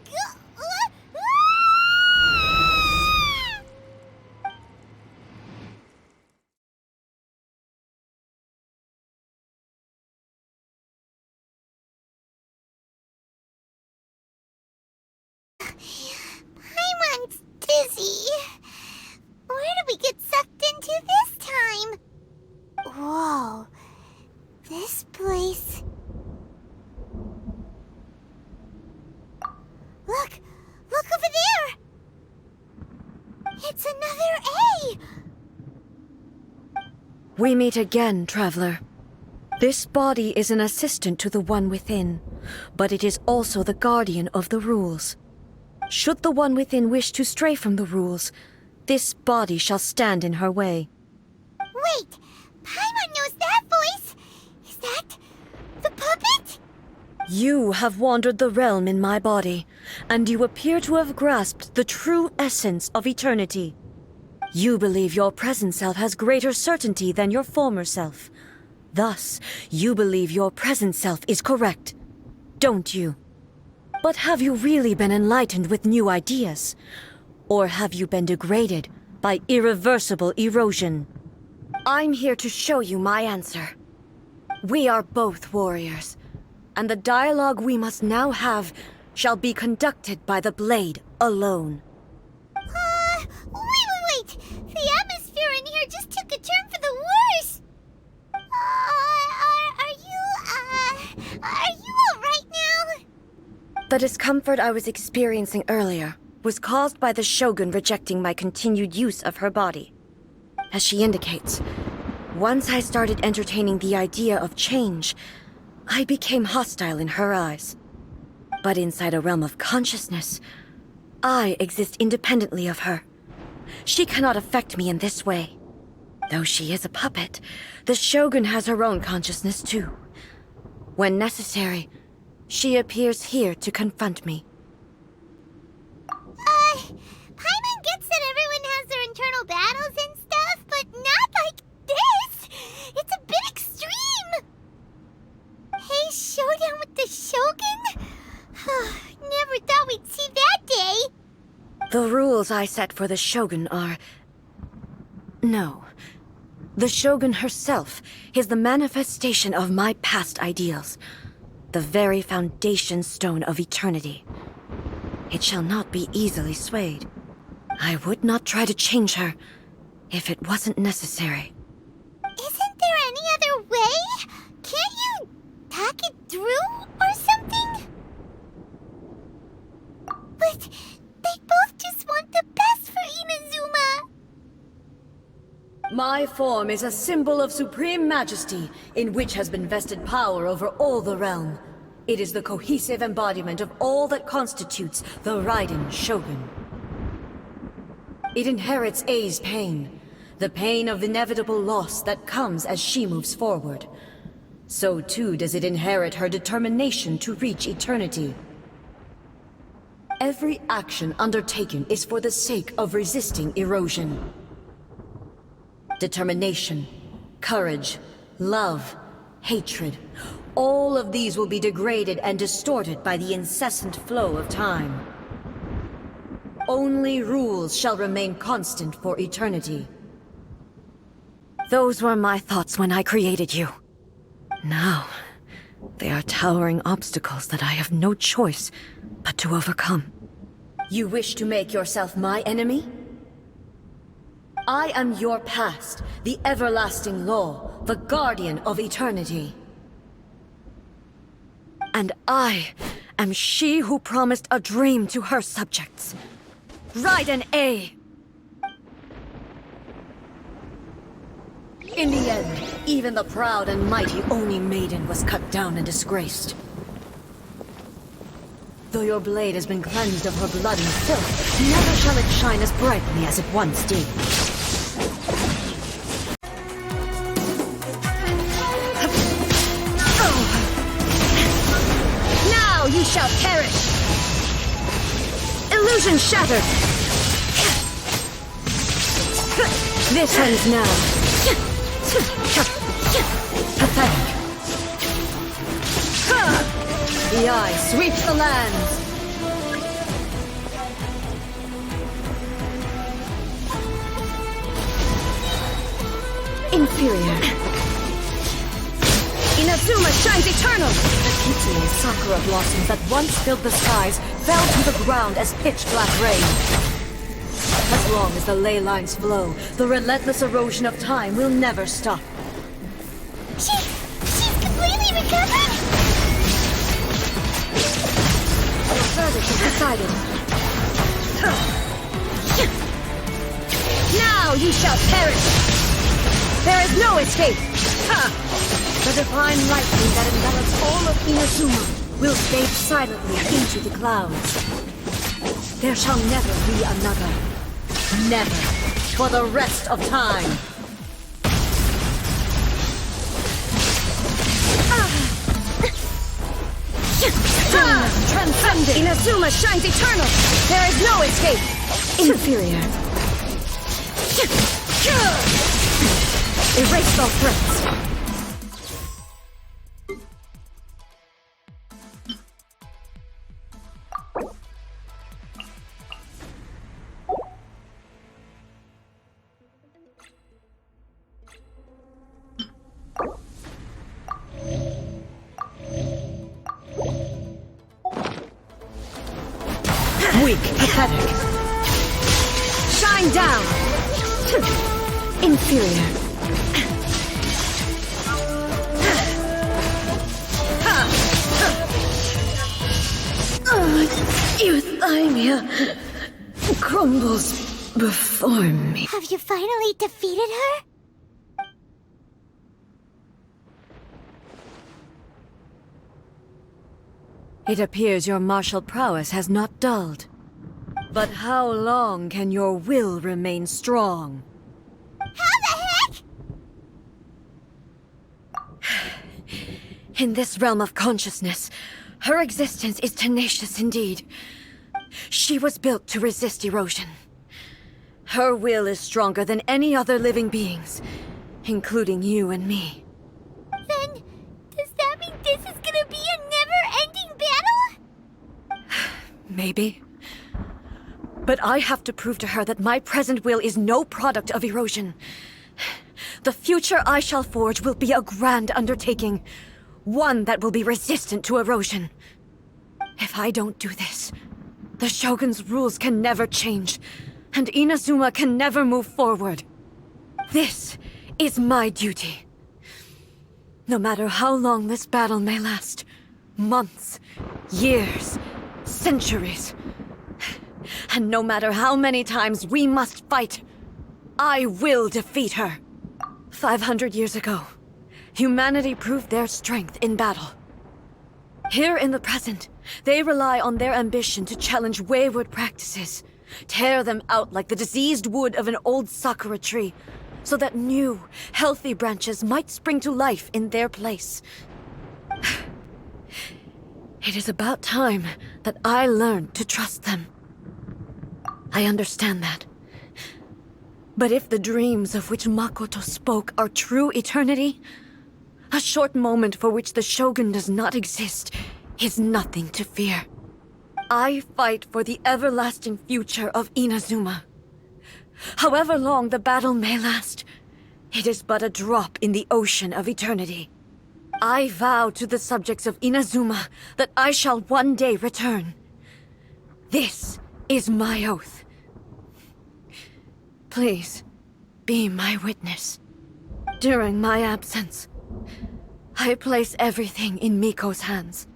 Paimon's dizzy. Where did we get sucked into this time? Whoa. This place... Look! Look over there! It's another A! We meet again, traveler. This body is an assistant to the one within, but it is also the guardian of the rules. Should the one within wish to stray from the rules, this body shall stand in her way. Wait! Paimon knows that voice! Is that... the puppet? You have wandered the realm in my body, and you appear to have grasped the true essence of eternity. You believe your present self has greater certainty than your former self. Thus, you believe your present self is correct, don't you? But have you really been enlightened with new ideas? Or have you been degraded by irreversible erosion. I'm here to show you my answer. We are both warriors, and the dialogue we must now have shall be conducted by the blade alone. Wait! The atmosphere in here just took a turn for the worse! Are you alright now? The discomfort I was experiencing earlier was caused by the Shogun rejecting my continued use of her body. As she indicates, once I started entertaining the idea of change, I became hostile in her eyes. But inside a realm of consciousness, I exist independently of her. She cannot affect me in this way. Though she is a puppet, the Shogun has her own consciousness too. When necessary, she appears here to confront me. Paimon gets that everyone has their internal battles and stuff, but not like this! It's a bit extreme! Hey, showdown with the Shogun? Never thought we'd see that day! The rules I set for the Shogun are... No. The Shogun herself is the manifestation of my past ideals. The very foundation stone of eternity. It shall not be easily swayed. I would not try to change her if it wasn't necessary. Isn't there any other way? Can't you talk it through or something? But they both just want the best for Inazuma. My form is a symbol of supreme majesty, in which has been vested power over all the realm. It is the cohesive embodiment of all that constitutes the Raiden Shogun. It inherits Ei's pain, the pain of inevitable loss that comes as she moves forward. So too does it inherit her determination to reach eternity. Every action undertaken is for the sake of resisting erosion. Determination, courage, love, hatred, all of these will be degraded and distorted by the incessant flow of time. Only rules shall remain constant for eternity. Those were my thoughts when I created you. Now, they are towering obstacles that I have no choice but to overcome. You wish to make yourself my enemy? I am your past, the everlasting law, the guardian of eternity. And I am she who promised a dream to her subjects. Raiden A. In the end, even the proud and mighty Oni Maiden was cut down and disgraced. Though your blade has been cleansed of her blood and filth, never shall it shine as brightly as it once did. Now you shall perish! Illusion shattered! This ends now. Pathetic. The eye sweeps the lands. Inferior. Inazuma shines eternal! The Kitsune sakura blossoms that once filled the skies fell to the ground as pitch-black rain. As long as the ley lines flow, the relentless erosion of time will never stop. She's completely recovered? Your verdict is decided. Now you shall perish! There is no escape! The divine lightning that envelops all of Inazuma will fade silently into the clouds. There shall never be another. Never. For the rest of time. Transcended! Inazuma shines eternal! There is no escape! Inferior. Erase all threats. pathetic. Shine down! Inferior. Euthymia crumbles before me. Have you finally defeated her? It appears your martial prowess has not dulled. But how long can your will remain strong? How the heck? In this realm of consciousness, her existence is tenacious indeed. She was built to resist erosion. Her will is stronger than any other living being's, including you and me. Then, does that mean this is gonna be a never-ending battle? Maybe. But I have to prove to her that my present will is no product of erosion. The future I shall forge will be a grand undertaking, one that will be resistant to erosion. If I don't do this, the Shogun's rules can never change, and Inazuma can never move forward. This is my duty. No matter how long this battle may last, months, years, centuries, and no matter how many times we must fight, I will defeat her. 500 years ago, humanity proved their strength in battle. Here in the present, they rely on their ambition to challenge wayward practices, tear them out like the diseased wood of an old sakura tree, so that new, healthy branches might spring to life in their place. It is about time that I learned to trust them. I understand that. But if the dreams of which Makoto spoke are true eternity, a short moment for which the Shogun does not exist is nothing to fear. I fight for the everlasting future of Inazuma. However long the battle may last, it is but a drop in the ocean of eternity. I vow to the subjects of Inazuma that I shall one day return. This is my oath. Please, be my witness. During my absence, I place everything in Miko's hands.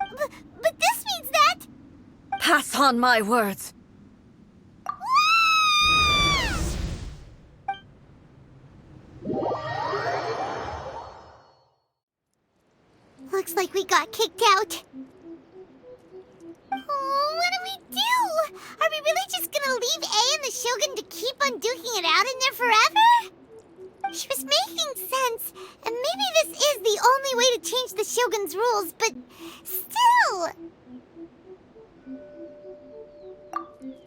But this means that... Pass on my words. Looks like we got kicked out. Oh, what do we do? Are we really just gonna leave A and the Shogun to keep on duking it out in there forever? She was making sense, and maybe this is the only way to change the Shogun's rules, but still...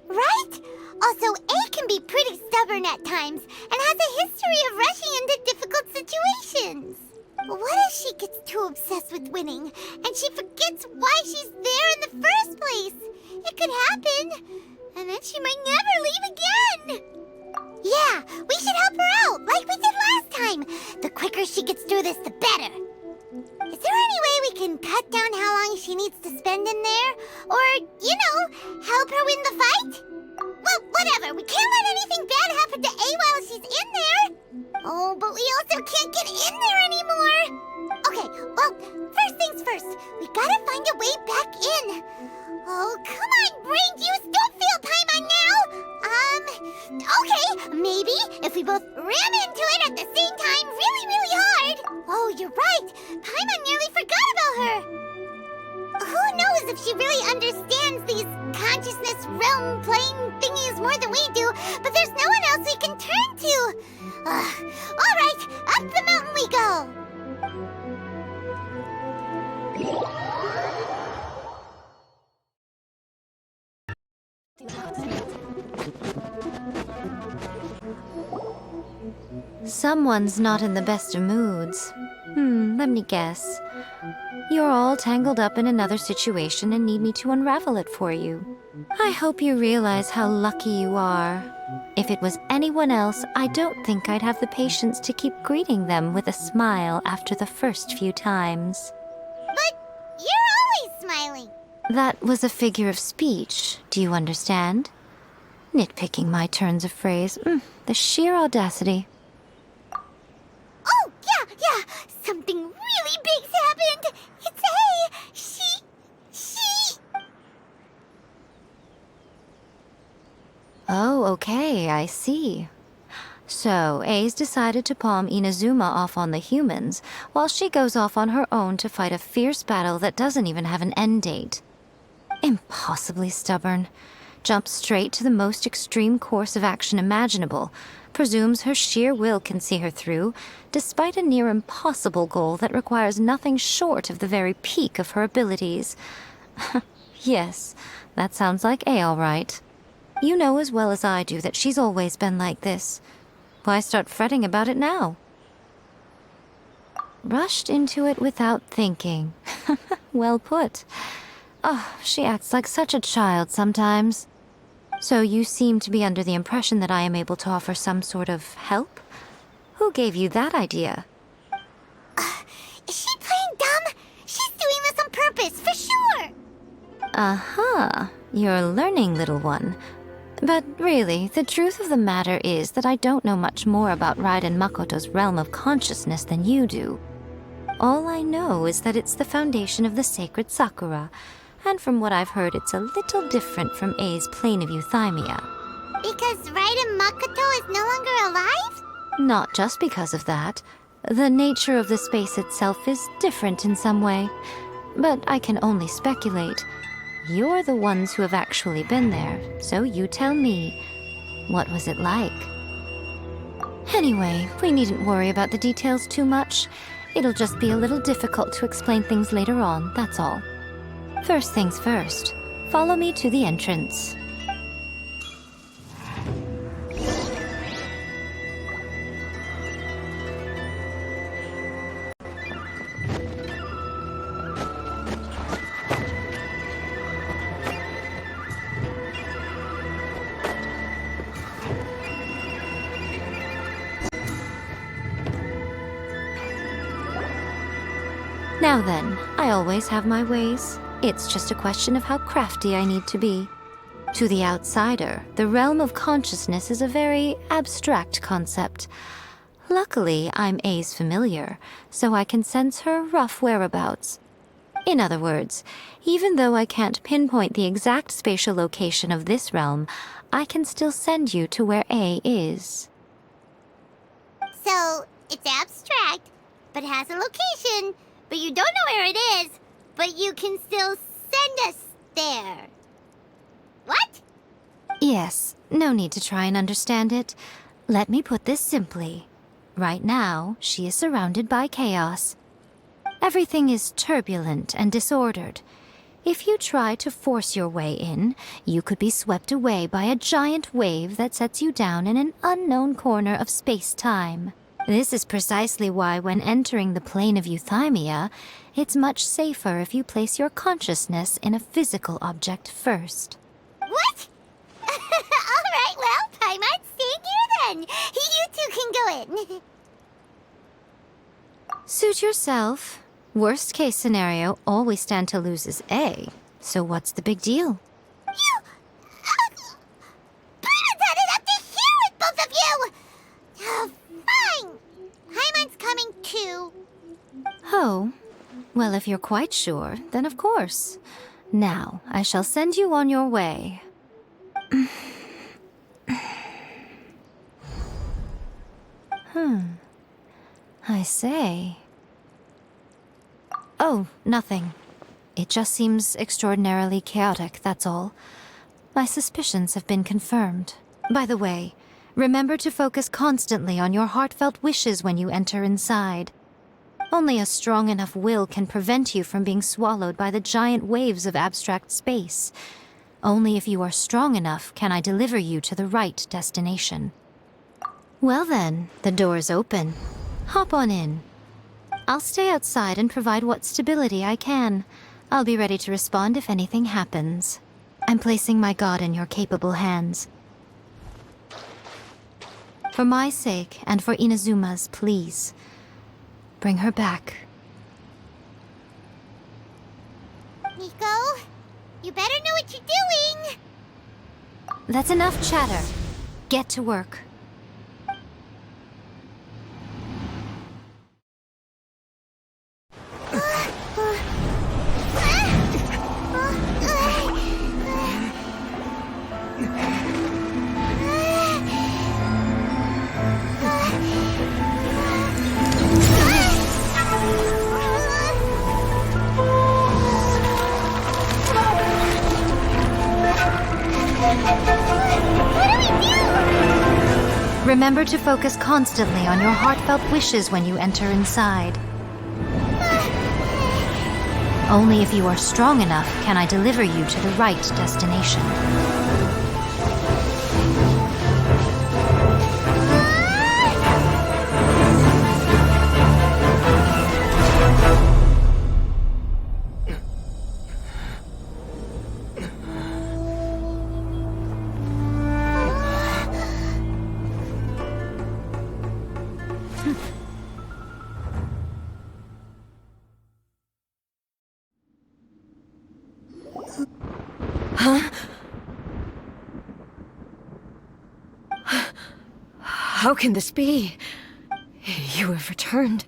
Right? Also, A can be pretty stubborn at times, and has a history of rushing into difficult situations. What if she gets too obsessed with winning, and she forgets why she's there in the first place? It could happen, and then she might never leave again. Yeah, we should help her out, like we did last time. The quicker she gets through this, the better. Is there any way we can cut down how long she needs to spend in there? Or, you know, help her win the fight? Well, whatever. We can't let anything bad happen to A while she's in there. Oh, but we also can't get in there anymore. Okay, well, first things first. We gotta find a way back in. Oh, come on, brain juice. Don't feel Paimon now. Okay, maybe if we both ram into it at the same time really, really hard. Oh, you're right. Paimon nearly forgot about her. Who knows if she really understands these consciousness realm playing thingies more than we do, but there's no one else we can turn to. All right, up the mountain we go. Someone's not in the best of moods. Let me guess. You're all tangled up in another situation and need me to unravel it for you. I hope you realize how lucky you are. If it was anyone else, I don't think I'd have the patience to keep greeting them with a smile after the first few times. But you're always smiling. That was a figure of speech, do you understand? Nitpicking my turns of phrase. The sheer audacity. Oh, yeah! Something really big's happened! It's A! She... Oh, okay, I see. So, A's decided to palm Inazuma off on the humans, while she goes off on her own to fight a fierce battle that doesn't even have an end date. Impossibly stubborn. Jumps straight to the most extreme course of action imaginable, presumes her sheer will can see her through, despite a near impossible goal that requires nothing short of the very peak of her abilities. Yes, that sounds like A all right. You know as well as I do that she's always been like this. Why start fretting about it now? Rushed into it without thinking. Well put. Oh, she acts like such a child sometimes. So you seem to be under the impression that I am able to offer some sort of help? Who gave you that idea? Is she playing dumb? She's doing this on purpose, for sure! Aha, you're learning, little one. But really, the truth of the matter is that I don't know much more about Raiden Makoto's realm of consciousness than you do. All I know is that it's the foundation of the sacred Sakura, and from what I've heard, it's a little different from A's plane of euthymia. Because Raiden Makoto is no longer alive? Not just because of that. The nature of the space itself is different in some way. But I can only speculate. You're the ones who have actually been there, so you tell me. What was it like? Anyway, we needn't worry about the details too much. It'll just be a little difficult to explain things later on, that's all. First things first, follow me to the entrance. Now then, I always have my ways. It's just a question of how crafty I need to be. To the outsider, the realm of consciousness is a very abstract concept. Luckily, I'm A's familiar, so I can sense her rough whereabouts. In other words, even though I can't pinpoint the exact spatial location of this realm, I can still send you to where A is. So, it's abstract, but has a location, but you don't know where it is, but you can still send us there. What? Yes, no need to try and understand it. Let me put this simply. Right now, she is surrounded by chaos. Everything is turbulent and disordered. If you try to force your way in, you could be swept away by a giant wave that sets you down in an unknown corner of space-time. This is precisely why when entering the plane of euthymia, it's much safer if you place your consciousness in a physical object first. What? Alright, well, I might stay here then. You two can go in. Suit yourself. Worst case scenario, all we stand to lose is A. So what's the big deal? You... Paimon had up to here with both of you! Fine. Paimon's coming too. Oh, well, if you're quite sure, then of course. Now, I shall send you on your way. I say. Oh, nothing. It just seems extraordinarily chaotic, that's all. My suspicions have been confirmed. By the way, remember to focus constantly on your heartfelt wishes when you enter inside. Only a strong enough will can prevent you from being swallowed by the giant waves of abstract space. Only if you are strong enough can I deliver you to the right destination. Well then, the door's open. Hop on in. I'll stay outside and provide what stability I can. I'll be ready to respond if anything happens. I'm placing my god in your capable hands. For my sake and for Inazuma's, please. Bring her back. Nico, You better know what you're doing! That's enough chatter. Get to work. Remember to focus constantly on your heartfelt wishes when you enter inside. Only if you are strong enough can I deliver you to the right destination. How can this be? You have returned.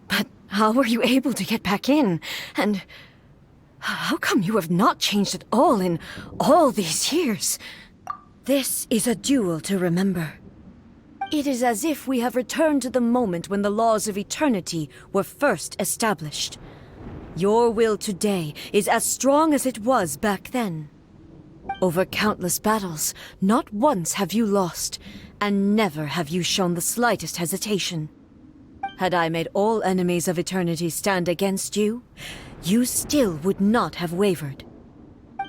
But how were you able to get back in? And how come you have not changed at all in all these years? This is a duel to remember. It is as if we have returned to the moment when the laws of eternity were first established. Your will today is as strong as it was back then. Over countless battles, not once have you lost, and never have you shown the slightest hesitation. Had I made all enemies of eternity stand against you, you still would not have wavered.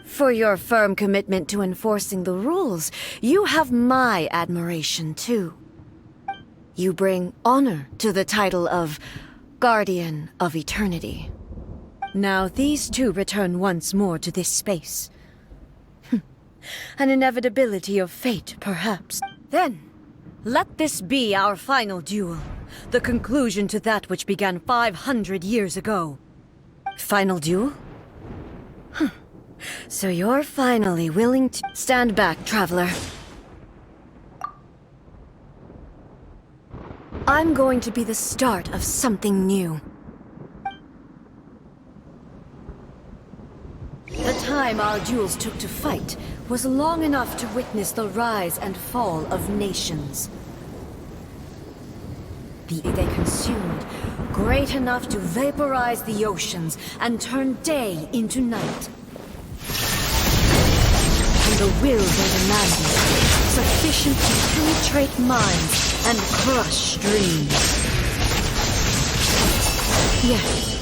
For your firm commitment to enforcing the rules, you have my admiration too. You bring honor to the title of Guardian of Eternity. Now these two return once more to this space. An inevitability of fate, perhaps. Then, let this be our final duel. The conclusion to that which began 500 years ago. Final duel? So you're finally willing to... Stand back, traveler. I'm going to be the start of something new. The time our duels took to fight was long enough to witness the rise and fall of nations. The they consumed, great enough to vaporize the oceans and turn day into night. And the will they demanded, sufficient to penetrate minds and crush dreams. Yes,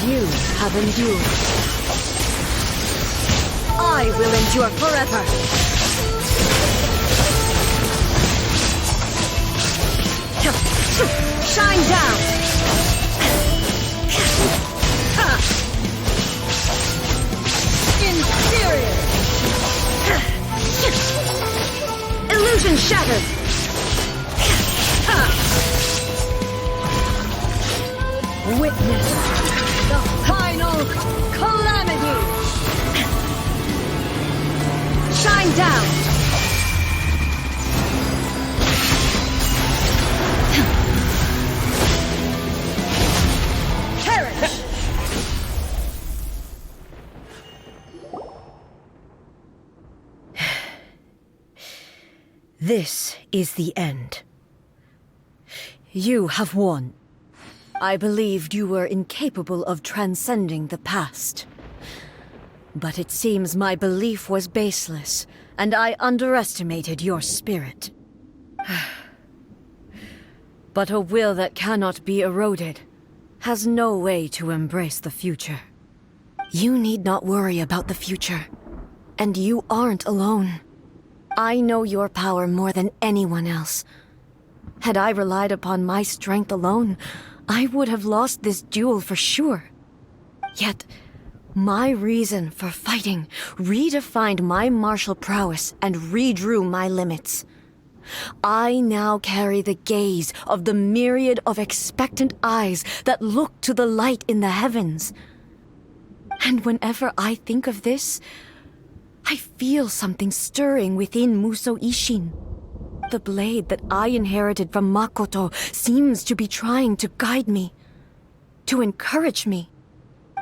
you have endured. I will endure forever! Shine down! Inferior! Illusion shattered! Witness the final calamity! Shine down! Perish! This is the end. You have won. I believed you were incapable of transcending the past. But it seems my belief was baseless, and I underestimated your spirit. But a will that cannot be eroded has no way to embrace the future. You need not worry about the future, and you aren't alone. I know your power more than anyone else. Had I relied upon my strength alone, I would have lost this duel for sure. Yet, my reason for fighting redefined my martial prowess and redrew my limits. I now carry the gaze of the myriad of expectant eyes that look to the light in the heavens. And whenever I think of this, I feel something stirring within Muso Ishin. The blade that I inherited from Makoto seems to be trying to guide me, to encourage me.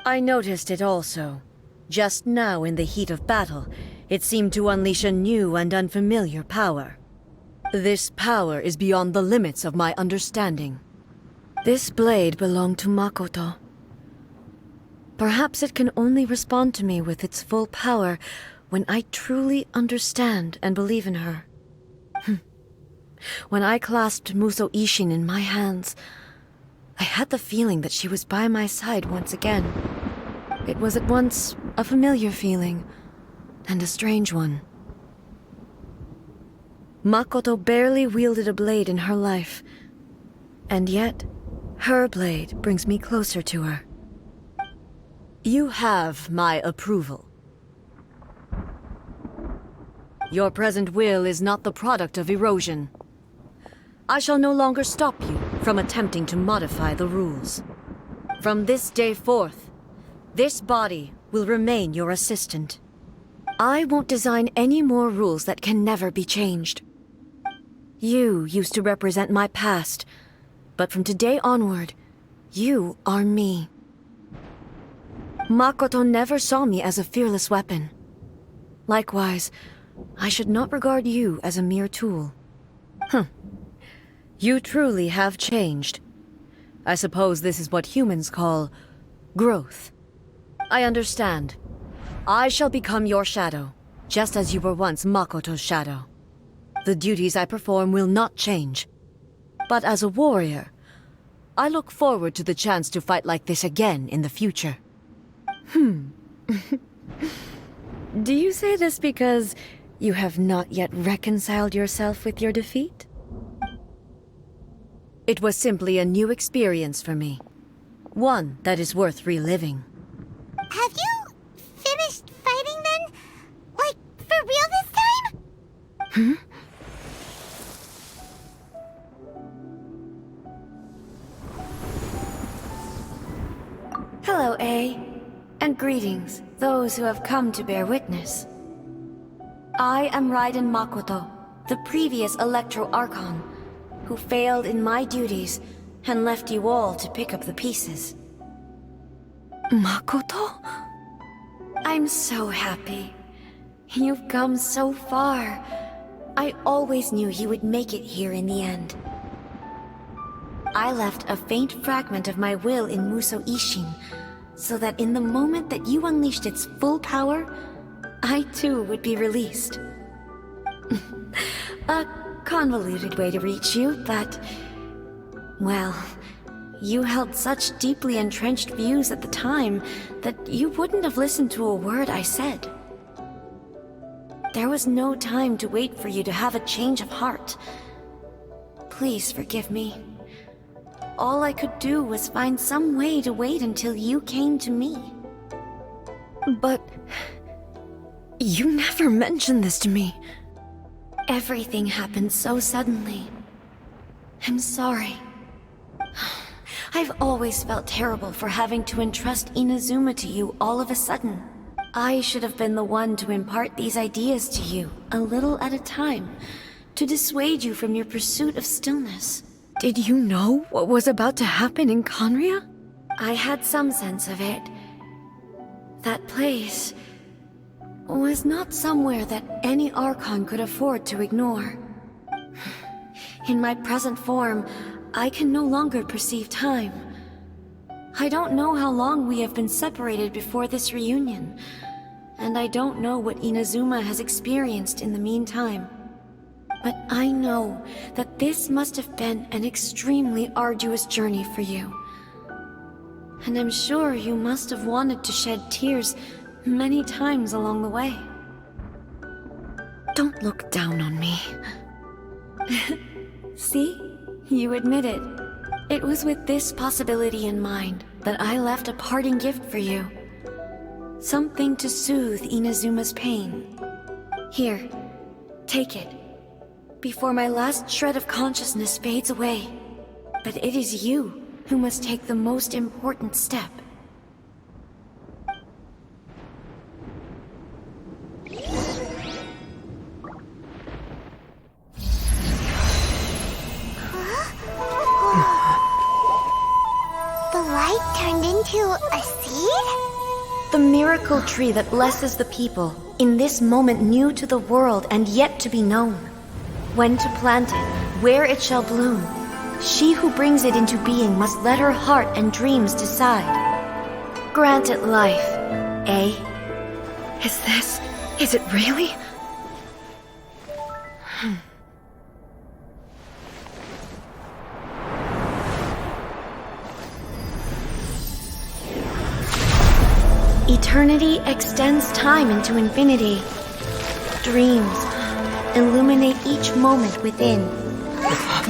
I noticed it also. Just now in the heat of battle, it seemed to unleash a new and unfamiliar power. This power is beyond the limits of my understanding. This blade belonged to Makoto. Perhaps it can only respond to me with its full power when I truly understand and believe in her. When I clasped Muso Ishin in my hands, I had the feeling that she was by my side once again. It was at once a familiar feeling and a strange one. Makoto barely wielded a blade in her life, and yet her blade brings me closer to her. You have my approval. Your present will is not the product of erosion. I shall no longer stop you from attempting to modify the rules. From this day forth, this body will remain your assistant. I won't design any more rules that can never be changed. You used to represent my past, but from today onward, you are me. Makoto never saw me as a fearless weapon. Likewise, I should not regard you as a mere tool. You truly have changed. I suppose this is what humans call growth. I understand. I shall become your shadow, just as you were once Makoto's shadow. The duties I perform will not change. But as a warrior, I look forward to the chance to fight like this again in the future. Do you say this because you have not yet reconciled yourself with your defeat? It was simply a new experience for me. One that is worth reliving. Have you finished fighting then? Like, for real this time? Hello, A. And greetings, those who have come to bear witness. I am Raiden Makoto, the previous Electro Archon, who failed in my duties and left you all to pick up the pieces. Makoto? I'm so happy. You've come so far. I always knew you would make it here in the end. I left a faint fragment of my will in Muso Ishin, so that in the moment that you unleashed its full power, I too would be released. A convoluted way to reach you, but... well, you held such deeply entrenched views at the time that you wouldn't have listened to a word I said. There was no time to wait for you to have a change of heart. Please forgive me. All I could do was find some way to wait until you came to me. But... you never mentioned this to me. Everything happened so suddenly. I'm sorry. I've always felt terrible for having to entrust Inazuma to you all of a sudden. I should have been the one to impart these ideas to you, a little at a time, to dissuade you from your pursuit of stillness. Did you know what was about to happen in Conria? I had some sense of it. That place was not somewhere that any Archon could afford to ignore. In my present form, I can no longer perceive time. I don't know how long we have been separated before this reunion, and I don't know what Inazuma has experienced in the meantime. But I know that this must have been an extremely arduous journey for you. And I'm sure you must have wanted to shed tears many times along the way. Don't look down on me. See? You admit it. It was with this possibility in mind that I left a parting gift for you. Something to soothe Inazuma's pain. Here, take it. Before my last shred of consciousness fades away. But it is you who must take the most important step. To a seed? The miracle tree that blesses the people, in this moment new to the world and yet to be known. When to plant it, where it shall bloom. She who brings it into being must let her heart and dreams decide. Grant it life, eh? Is it really? Eternity extends time into infinity. Dreams illuminate each moment within.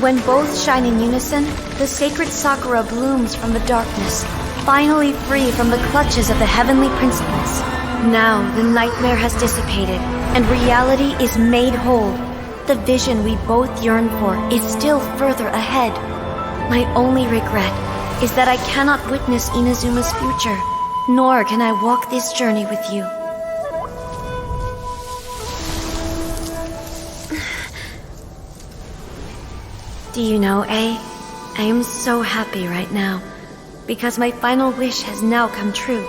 When both shine in unison, the sacred Sakura blooms from the darkness, finally free from the clutches of the heavenly principles. Now the nightmare has dissipated, and reality is made whole. The vision we both yearn for is still further ahead. My only regret is that I cannot witness Inazuma's future, nor can I walk this journey with you. Do you know, I am so happy right now, because my final wish has now come true.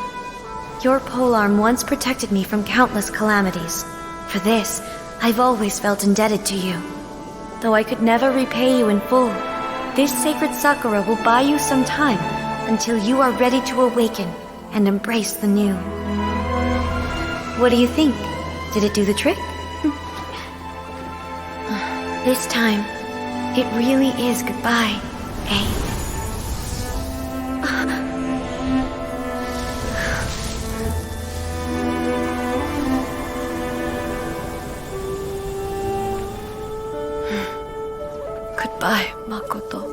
Your polearm once protected me from countless calamities. For this, I've always felt indebted to you. Though I could never repay you in full, this sacred Sakura will buy you some time until you are ready to awaken and embrace the new. What do you think? Did it do the trick? This time, it really is goodbye, eh? Goodbye, Makoto.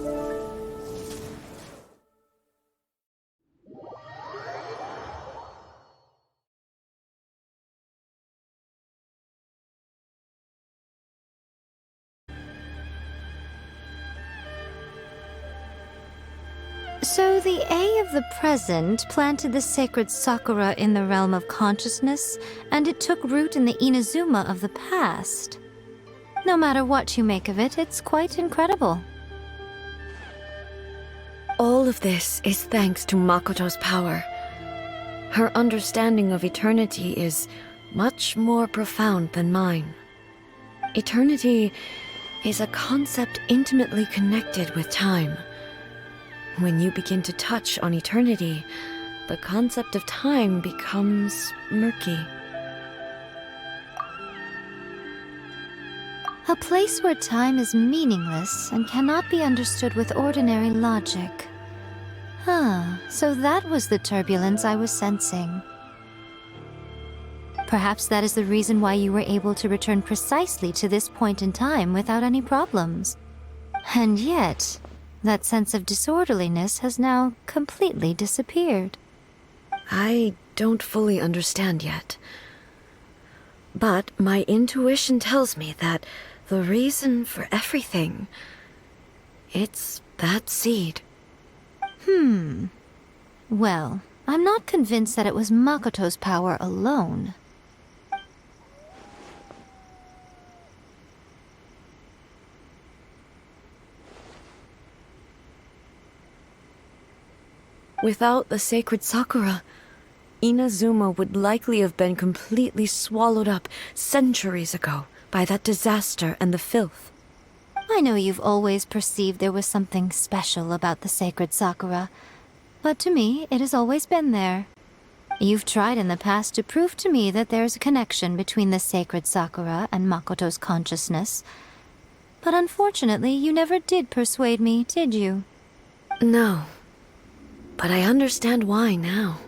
So the A of the present planted the sacred Sakura in the realm of consciousness, and it took root in the Inazuma of the past. No matter what you make of it, it's quite incredible. All of this is thanks to Makoto's power. Her understanding of eternity is much more profound than mine. Eternity is a concept intimately connected with time. When you begin to touch on eternity, the concept of time becomes murky. A place where time is meaningless and cannot be understood with ordinary logic. So that was the turbulence I was sensing. Perhaps that is the reason why you were able to return precisely to this point in time without any problems. And yet, that sense of disorderliness has now completely disappeared. I don't fully understand yet. But my intuition tells me that the reason for everything, it's that seed. Well, I'm not convinced that it was Makoto's power alone. Without the sacred Sakura, Inazuma would likely have been completely swallowed up centuries ago by that disaster and the filth. I know you've always perceived there was something special about the sacred Sakura, but to me, it has always been there. You've tried in the past to prove to me that there's a connection between the sacred Sakura and Makoto's consciousness, but unfortunately, you never did persuade me, did you? No. But I understand why now.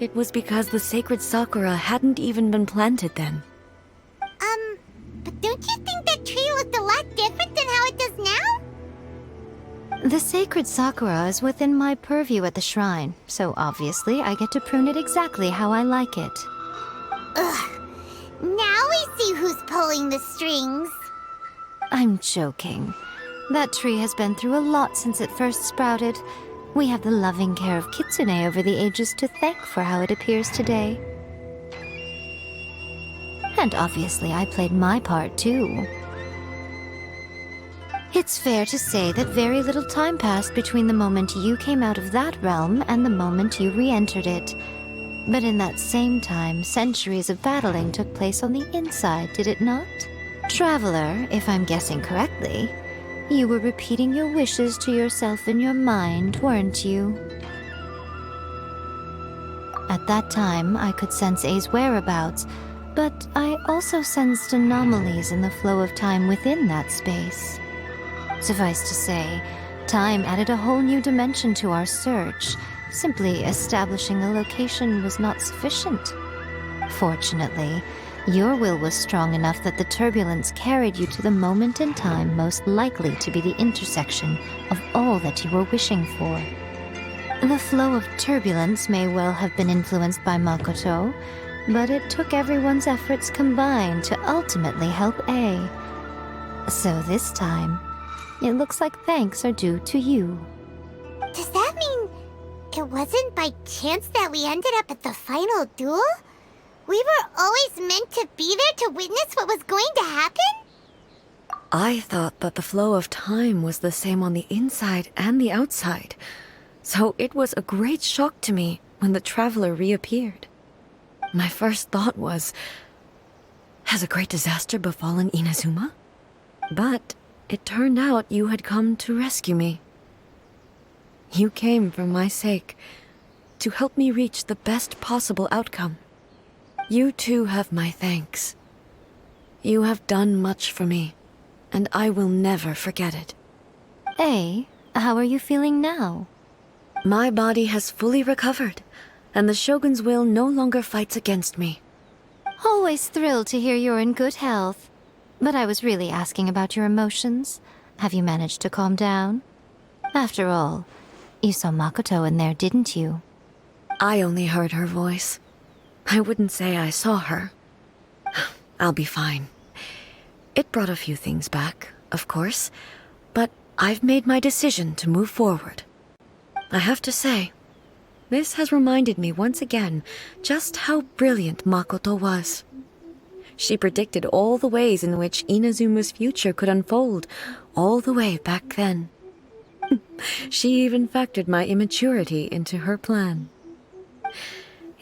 It was because the sacred Sakura hadn't even been planted then. But don't you think that tree looked a lot different than how it does now? The sacred Sakura is within my purview at the shrine, so obviously I get to prune it exactly how I like it. Now we see who's pulling the strings. I'm joking. That tree has been through a lot since it first sprouted. We have the loving care of Kitsune over the ages to thank for how it appears today. And obviously I played my part too. It's fair to say that very little time passed between the moment you came out of that realm and the moment you re-entered it. But in that same time, centuries of battling took place on the inside, did it not? Traveler, if I'm guessing correctly, you were repeating your wishes to yourself in your mind, weren't you? At that time, I could sense A's whereabouts, but I also sensed anomalies in the flow of time within that space. Suffice to say, time added a whole new dimension to our search. Simply establishing a location was not sufficient. Fortunately, your will was strong enough that the turbulence carried you to the moment in time most likely to be the intersection of all that you were wishing for. The flow of turbulence may well have been influenced by Makoto, but it took everyone's efforts combined to ultimately help A. So this time, it looks like thanks are due to you. Does that mean it wasn't by chance that we ended up at the final duel? We were always meant to be there to witness what was going to happen? I thought that the flow of time was the same on the inside and the outside, so it was a great shock to me when the traveler reappeared. My first thought was, has a great disaster befallen Inazuma? But it turned out you had come to rescue me. You came for my sake, to help me reach the best possible outcome. You too have my thanks. You have done much for me, and I will never forget it. A, how are you feeling now? My body has fully recovered, and the Shogun's will no longer fights against me. Always thrilled to hear you're in good health. But I was really asking about your emotions. Have you managed to calm down? After all, you saw Makoto in there, didn't you? I only heard her voice. I wouldn't say I saw her. I'll be fine. It brought a few things back, of course, but I've made my decision to move forward. I have to say, this has reminded me once again just how brilliant Makoto was. She predicted all the ways in which Inazuma's future could unfold, all the way back then. She even factored my immaturity into her plan.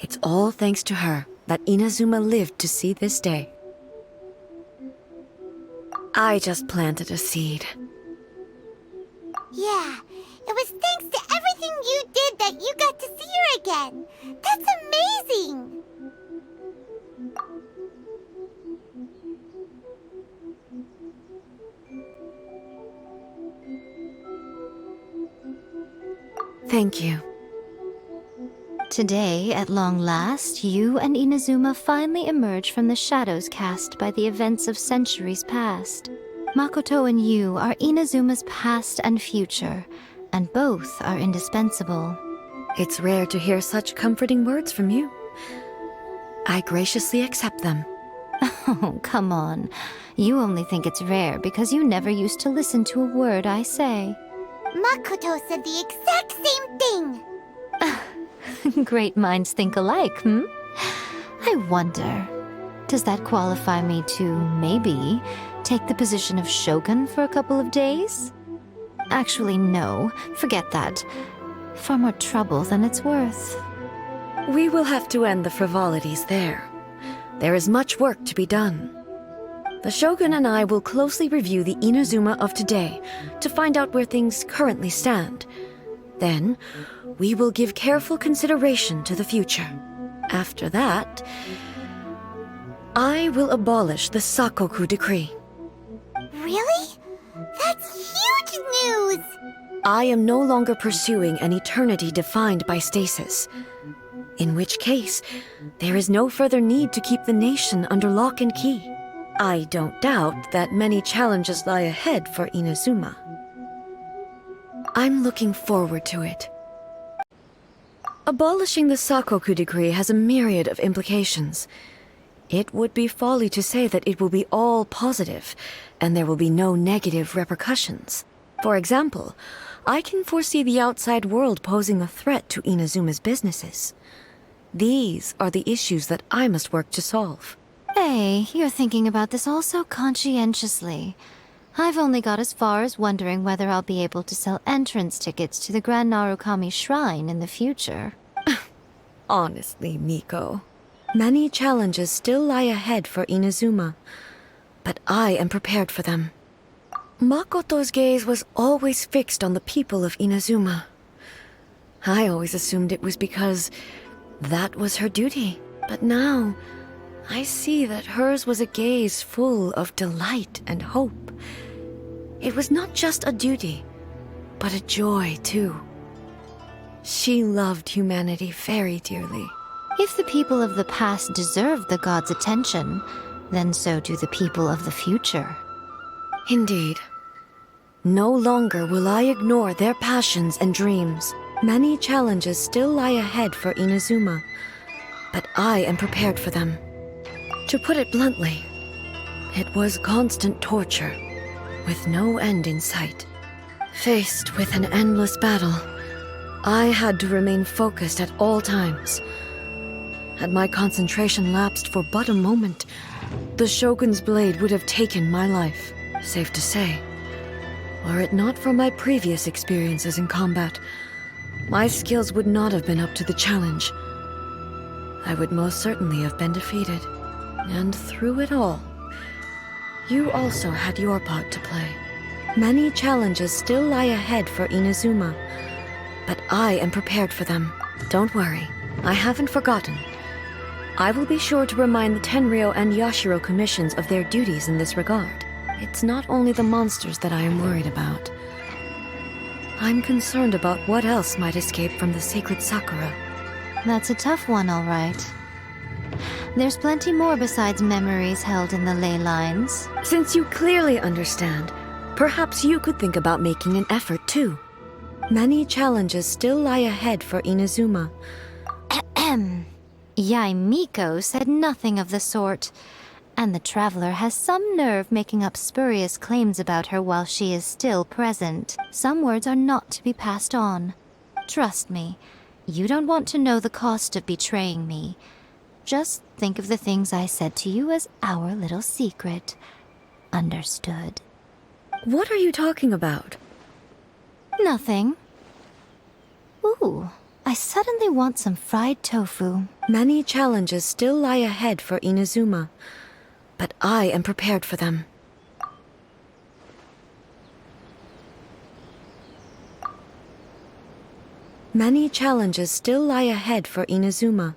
It's all thanks to her that Inazuma lived to see this day. I just planted a seed. Yeah, it was thanks to everything you did that you got to see her again. That's amazing! Thank you. Today, at long last, you and Inazuma finally emerge from the shadows cast by the events of centuries past. Makoto and you are Inazuma's past and future, and both are indispensable. It's rare to hear such comforting words from you. I graciously accept them. Oh, come on. You only think it's rare because you never used to listen to a word I say. Makoto said the exact same thing! Great minds think alike, hmm? I wonder, does that qualify me to, maybe, take the position of Shogun for a couple of days? Actually, no. Forget that. Far more trouble than it's worth. We will have to end the frivolities there. There is much work to be done. The Shogun and I will closely review the Inazuma of today to find out where things currently stand. Then, we will give careful consideration to the future. After that, I will abolish the Sakoku decree. Really? That's huge news! I am no longer pursuing an eternity defined by stasis. In which case, there is no further need to keep the nation under lock and key. I don't doubt that many challenges lie ahead for Inazuma. I'm looking forward to it. Abolishing the Sakoku decree has a myriad of implications. It would be folly to say that it will be all positive, and there will be no negative repercussions. For example, I can foresee the outside world posing a threat to Inazuma's businesses. These are the issues that I must work to solve. Hey, you're thinking about this all so conscientiously. I've only got as far as wondering whether I'll be able to sell entrance tickets to the Grand Narukami Shrine in the future. Honestly, Miko, many challenges still lie ahead for Inazuma, but I am prepared for them. Makoto's gaze was always fixed on the people of Inazuma. I always assumed it was because that was her duty, but now I see that hers was a gaze full of delight and hope. It was not just a duty, but a joy, too. She loved humanity very dearly. If the people of the past deserve the gods' attention, then so do the people of the future. Indeed. No longer will I ignore their passions and dreams. Many challenges still lie ahead for Inazuma, but I am prepared for them. To put it bluntly, it was constant torture, with no end in sight. Faced with an endless battle, I had to remain focused at all times. Had my concentration lapsed for but a moment, the Shogun's blade would have taken my life. Safe to say, were it not for my previous experiences in combat, my skills would not have been up to the challenge. I would most certainly have been defeated. And through it all, you also had your part to play. Many challenges still lie ahead for Inazuma, but I am prepared for them. Don't worry, I haven't forgotten. I will be sure to remind the Tenryo and Yashiro commissions of their duties in this regard. It's not only the monsters that I am worried about. I'm concerned about what else might escape from the sacred Sakura. That's a tough one, all right. There's plenty more besides memories held in the ley lines. Since you clearly understand, perhaps you could think about making an effort too. Many challenges still lie ahead for Inazuma. Yai Miko said nothing of the sort. And the traveler has some nerve making up spurious claims about her while she is still present. Some words are not to be passed on. Trust me, you don't want to know the cost of betraying me. Just think of the things I said to you as our little secret. Understood? What are you talking about? Nothing. Ooh, I suddenly want some fried tofu. Many challenges still lie ahead for Inazuma, but I am prepared for them. Many challenges still lie ahead for Inazuma,